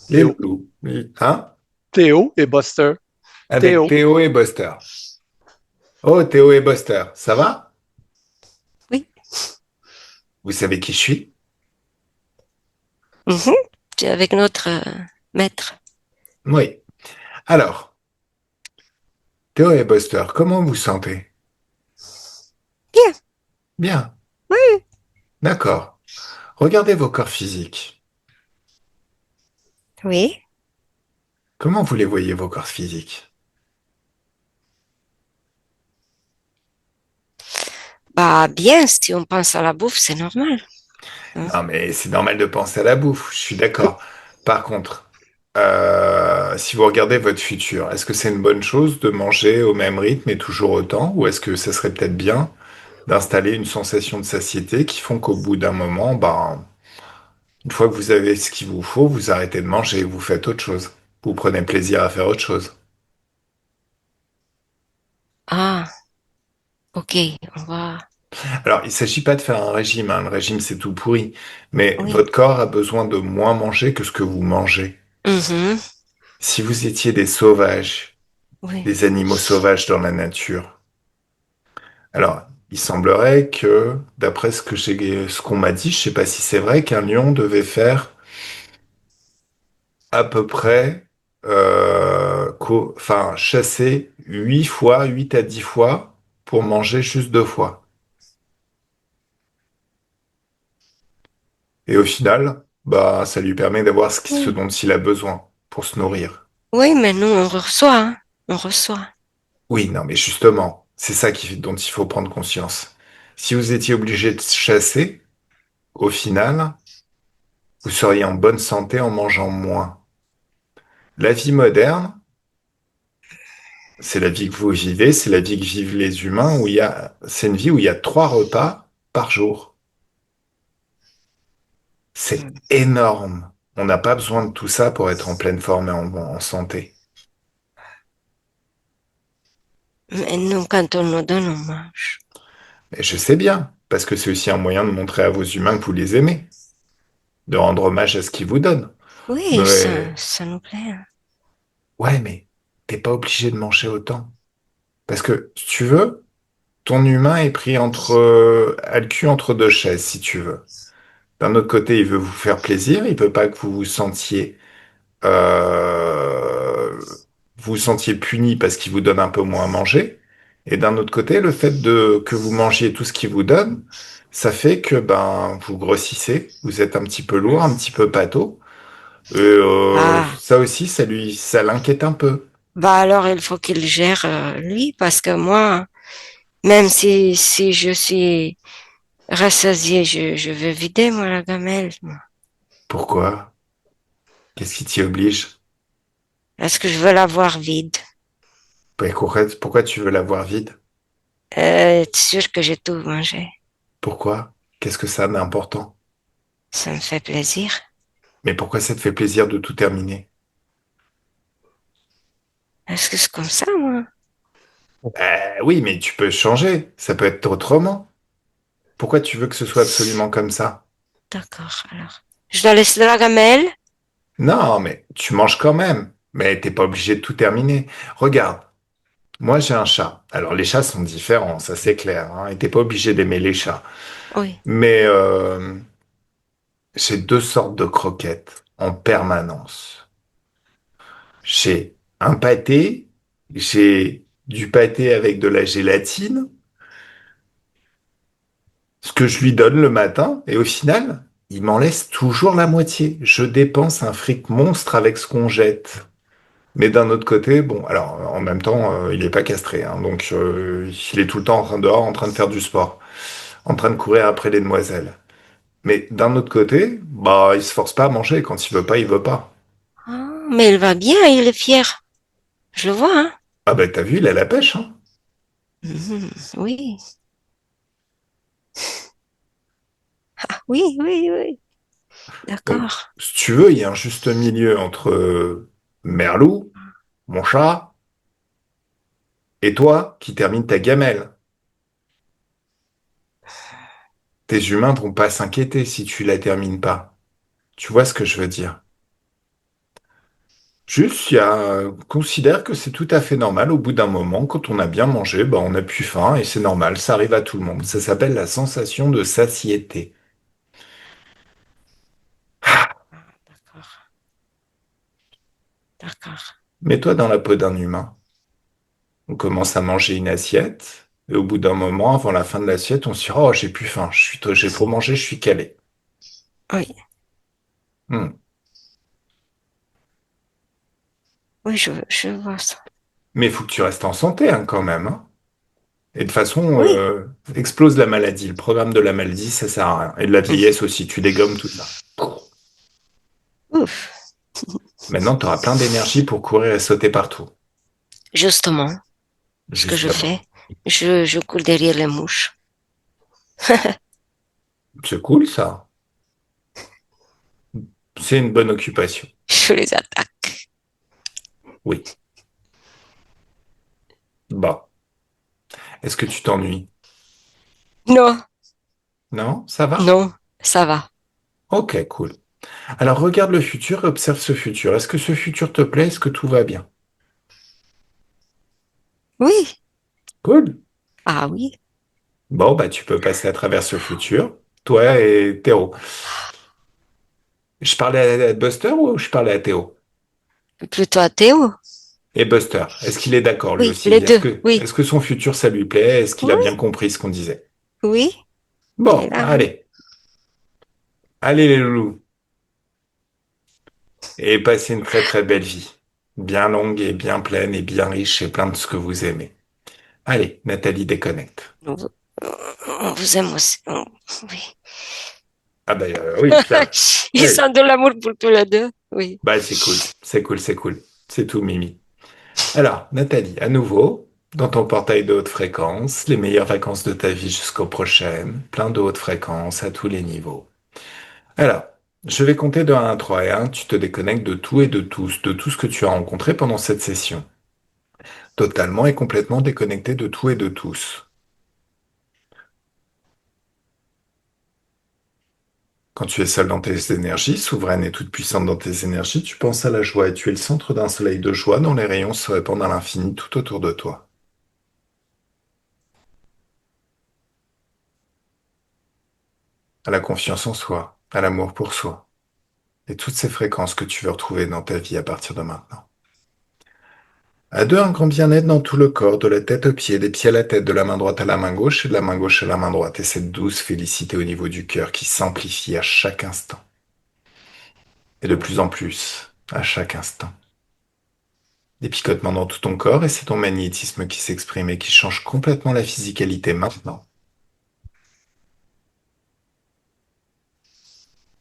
les
Théo.
loulous. Oui. Hein?
Théo et Buster.
Avec
Théo.
Théo et Buster. Oh, Théo et Buster, ça va?
Oui.
Vous savez qui je suis?
Mhm. C'est avec notre maître.
Oui. Alors, Théo et Buster, comment vous sentez?
Bien.
Bien.
Oui.
D'accord. Regardez vos corps physiques.
Oui.
Comment vous les voyez, vos corps physiques?
Bah, bien, si on pense à la bouffe, c'est normal. Hein.
Non, mais c'est normal de penser à la bouffe, je suis d'accord. Par contre, si vous regardez votre futur, est-ce que c'est une bonne chose de manger au même rythme et toujours autant, ou est-ce que ça serait peut-être bien d'installer une sensation de satiété qui font qu'au bout d'un moment, ben, une fois que vous avez ce qu'il vous faut, vous arrêtez de manger et vous faites autre chose. Vous prenez plaisir à faire autre chose.
Ah, ok, on va.
Alors, il ne s'agit pas de faire un régime, hein. Le régime, c'est tout pourri. Mais
Oui.
votre corps a besoin de moins manger que ce que vous mangez.
Mhm.
Si vous étiez des sauvages,
Oui.
des animaux sauvages dans la nature, alors, il semblerait que, d'après ce qu'on m'a dit, je sais pas si c'est vrai, qu'un lion devait faire à peu près, enfin, chasser 8 fois, 8 à 10 fois pour manger juste 2 fois. Et au final, bah, ça lui permet d'avoir ce
Oui.
dont il a besoin pour se nourrir.
Oui, mais nous, on reçoit, hein. On reçoit.
Oui, non, mais justement, c'est ça dont il faut prendre conscience. Si vous étiez obligé de chasser, au final, vous seriez en bonne santé en mangeant moins. La vie moderne, c'est la vie que vous vivez, c'est la vie que vivent les humains, c'est une vie où il y a 3 repas par jour. C'est énorme. On n'a pas besoin de tout ça pour être en pleine forme et en santé.
Mais nous, quand on nous donne, on mange.
Et je sais bien, parce que c'est aussi un moyen de montrer à vos humains que vous les aimez, de rendre hommage à ce qu'ils vous donnent.
Oui,
Mais
ça nous plaît, hein.
ouais, mais t'es pas obligé de manger autant. Parce que, si tu veux, ton humain est pris a le cul entre deux chaises, si tu veux. D'un autre côté, il veut vous faire plaisir, il veut pas que euh, vous vous sentiez puni parce qu'il vous donne un peu moins à manger. Et d'un autre côté, le fait que vous mangiez tout ce qu'il vous donne, ça fait que ben vous grossissez, vous êtes un petit peu lourd, un petit peu pâteau. Et
Ah,
ça aussi, ça l'inquiète un peu.
bah alors il faut qu'il gère lui, parce que moi, même si je suis rassasiée, je veux vider moi la gamelle, moi.
Pourquoi? Qu'est-ce qui t'y oblige?
Parce que je veux la voir vide.
Pourquoi tu veux la voir vide?
Être sûr que j'ai tout mangé.
Pourquoi? Qu'est-ce que ça d'important?
Ça me fait plaisir.
Mais pourquoi ça te fait plaisir de tout terminer?
Parce que c'est comme ça, moi.
Oui, mais tu peux changer. Ça peut être autrement. Pourquoi tu veux que ce soit absolument comme ça?
D'accord, alors. Je dois laisser la gamelle?
Non, mais tu manges quand même. Mais t'es pas obligé de tout terminer. Regarde, moi j'ai un chat. Alors les chats sont différents, ça c'est clair, hein, et t'es pas obligé d'aimer les chats.
Oui.
Mais j'ai 2 sortes de croquettes en permanence. J'ai un pâté, j'ai du pâté avec de la gélatine, ce que je lui donne le matin, et au final, il m'en laisse toujours la moitié. Je dépense un fric monstre avec ce qu'on jette. Mais d'un autre côté, bon, alors en même temps, il est pas castré, hein, donc il est tout le temps dehors, en train de faire du sport, en train de courir après les demoiselles. Mais d'un autre côté, bah, il se force pas à manger. Quand il veut pas, il veut pas.
Ah, mais il va bien, il est fier. Je le vois, hein.
Ah bah t'as vu, il a la pêche, hein.
Mhm. Oui. Ah, oui, oui, oui.
Donc,
D'accord.
si tu veux, il y a un juste milieu entre Merlou, mon chat, et toi qui termine ta gamelle. Tes humains vont pas s'inquiéter si tu la termines pas. Tu vois ce que je veux dire? Juste, considère que c'est tout à fait normal. Au bout d'un moment, quand on a bien mangé, bah, on n'a plus faim et c'est normal. Ça arrive à tout le monde. Ça s'appelle la sensation de satiété.
D'accord. D'accord.
Mets-toi dans la peau d'un humain. On commence à manger une assiette et au bout d'un moment, avant la fin de l'assiette, on se dit, oh, j'ai plus faim. J'ai trop mangé, je suis calé.
Oui.
Hmm.
Oui, je vois ça.
Mais il faut que tu restes en santé, hein, quand même, hein. Et de toute façon,
Oui.
explose la maladie. Le programme de la maladie, ça sert à rien. Et de la vieillesse aussi. Tu dégommes tout ça.
Ouf.
Maintenant, tu auras plein d'énergie pour courir et sauter partout.
Justement, ce que je
Justement.
fais, je cours derrière les mouches.
C'est cool, ça. C'est une bonne occupation.
Je les attaque.
Oui. Bon. Est-ce que tu t'ennuies?
Non,
Non? Ça va?
non, ça va.
Ok, cool. Alors, regarde le futur et observe ce futur. Est-ce que ce futur te plaît? Est-ce que tout va bien?
Oui.
Cool.
Ah oui.
Bon, bah, tu peux passer à travers ce futur. Toi et Théo. Je parlais à Buster ou je parlais à Théo?
Plutôt à Théo.
Et Buster, est-ce qu'il est d'accord lui
Oui,
aussi?
les deux. Oui.
Est-ce que son futur, ça lui plaît? Est-ce qu'il a bien
Oui,
compris ce qu'on disait?
oui. Il est
Bon,
là, oui.
allez. Allez les loulous. Et passez une très très belle vie. Bien longue et bien pleine et bien riche et plein de ce que vous aimez. Allez, Nathalie déconnecte.
On vous aime aussi. Oui.
Ah ben oui, Pierre.
Ils
Oui.
sont de l'amour pour tous les deux. Oui.
Bah c'est cool, c'est cool, c'est cool. C'est tout, Mimi. Alors, Nathalie, à nouveau, dans ton portail de haute fréquence, les meilleures vacances de ta vie jusqu'aux prochaines, plein de haute fréquence à tous les niveaux. Alors, je vais compter de 1 à 3 et 1, tu te déconnectes de tout et de tout ce que tu as rencontré pendant cette session. Totalement et complètement déconnecté de tout et de tous. Quand tu es seul dans tes énergies, souveraine et toute puissante dans tes énergies, tu penses à la joie et tu es le centre d'un soleil de joie dont les rayons se répandent à l'infini tout autour de toi. À la confiance en soi, à l'amour pour soi, et toutes ces fréquences que tu veux retrouver dans ta vie à partir de maintenant. À deux, un grand bien-être dans tout le corps, de la tête aux pieds, des pieds à la tête, de la main droite à la main gauche et de la main gauche à la main droite, et cette douce félicité au niveau du cœur qui s'amplifie à chaque instant, et de plus en plus à chaque instant. Des picotements dans tout ton corps, et c'est ton magnétisme qui s'exprime et qui change complètement la physicalité maintenant.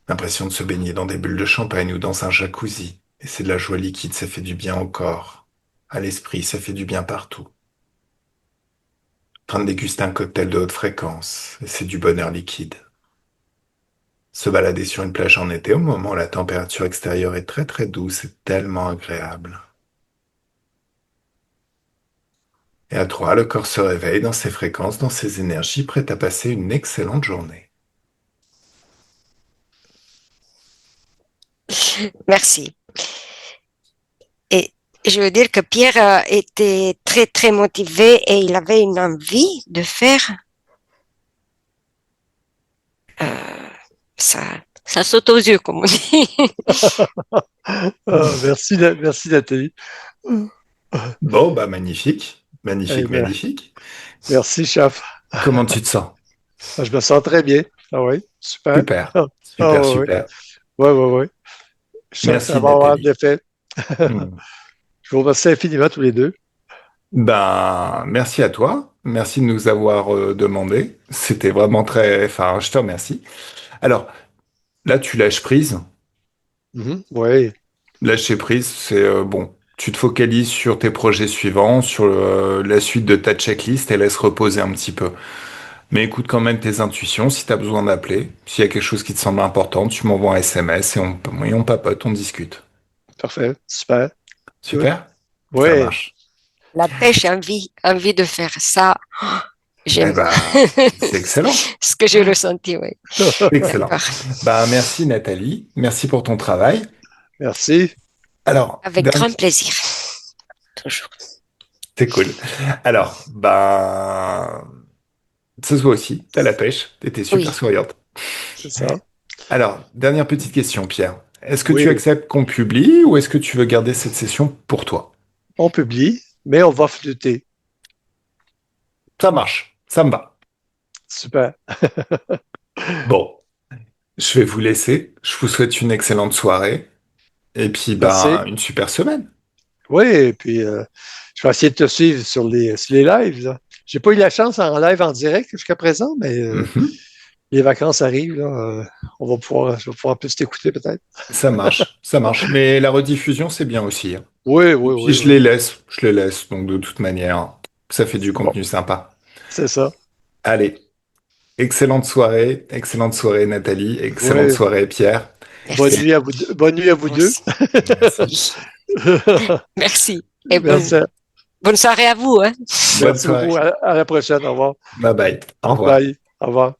L'impression de se baigner dans des bulles de champagne ou dans un jacuzzi, et c'est de la joie liquide, ça fait du bien au corps, à l'esprit, ça fait du bien partout. En train de déguster un cocktail de haute fréquence, et c'est du bonheur liquide. Se balader sur une plage en été au moment où la température extérieure est très très douce et tellement agréable. Et à 3, le corps se réveille dans ses fréquences, dans ses énergies, prêt à passer une excellente journée.
Merci. Et je veux dire que Pierre était très, très motivé et il avait une envie de faire ça. Ça saute aux yeux, comme on dit.
Merci Nathalie.
Bon, bah magnifique,
Eh
magnifique,
ben,
magnifique.
merci, chef.
Comment tu te sens?
Je me sens très bien. Ah oui, super.
Super,
Ah
super,
oui,
super.
oui, oui, oui. Je sens que ça
Merci
va avoir de
Nathalie.
l'effet.
Hmm.
Je vous remercie infiniment tous les deux.
Ben, merci à toi. Merci de nous avoir demandé. C'était vraiment très... Enfin, je te remercie. Alors, là, tu lâches prise.
Mhm, oui,
Lâcher prise, c'est bon. Tu te focalises sur tes projets suivants, sur la suite de ta checklist et laisse reposer un petit peu. Mais écoute quand même tes intuitions. Si tu as besoin d'appeler, s'il y a quelque chose qui te semble important, tu m'envoies un SMS et on papote, on discute.
parfait, super, good.
Super? Ça
Oui,
marche.
La pêche, envie de faire ça.
Eh
J'aime
ben, c'est excellent.
ce que j'ai ressenti, oui.
Excellent.
D'accord.
Bah, merci Nathalie. Merci pour ton travail.
merci.
Alors,
Avec grand plaisir. Toujours.
c'est cool. Alors, bah, ce soir aussi, t'as la pêche. T'étais super
Oui.
souriante.
C'est ça.
Alors, dernière petite question, Pierre. Est-ce que tu
Oui,
acceptes qu'on publie ou est-ce que tu veux garder cette session pour toi?
on publie, mais on va flûter.
Ça marche. Ça me va.
Super.
Bon, je vais vous laisser. Je vous souhaite une excellente soirée et puis,
Merci.
bah, une super semaine.
Oui, et puis je vais essayer de te suivre sur les lives, là. J'ai pas eu la chance en live en direct jusqu'à présent, mais
Mhm.
les vacances arrivent, là. Je vais pouvoir plus t'écouter peut-être.
Ça marche. Ça marche. Mais la rediffusion, c'est bien aussi, hein.
Oui,
Et
oui,
puis
oui,
je
oui.
les laisse, je les laisse. Donc de toute manière, ça fait du
C'est bon.
contenu sympa.
C'est ça.
Allez, excellente soirée Nathalie, excellente
Oui.
soirée Pierre.
Bonne
Et
Merci.
nuit à vous deux. Bonne nuit à vous
Moi
deux.
aussi.
merci.
Merci. Et
Merci,
bonne soirée à vous, hein.
Bonne
merci
soirée.
beaucoup. À la prochaine. Au revoir.
Bye bye. Au revoir.
Bye. Au revoir.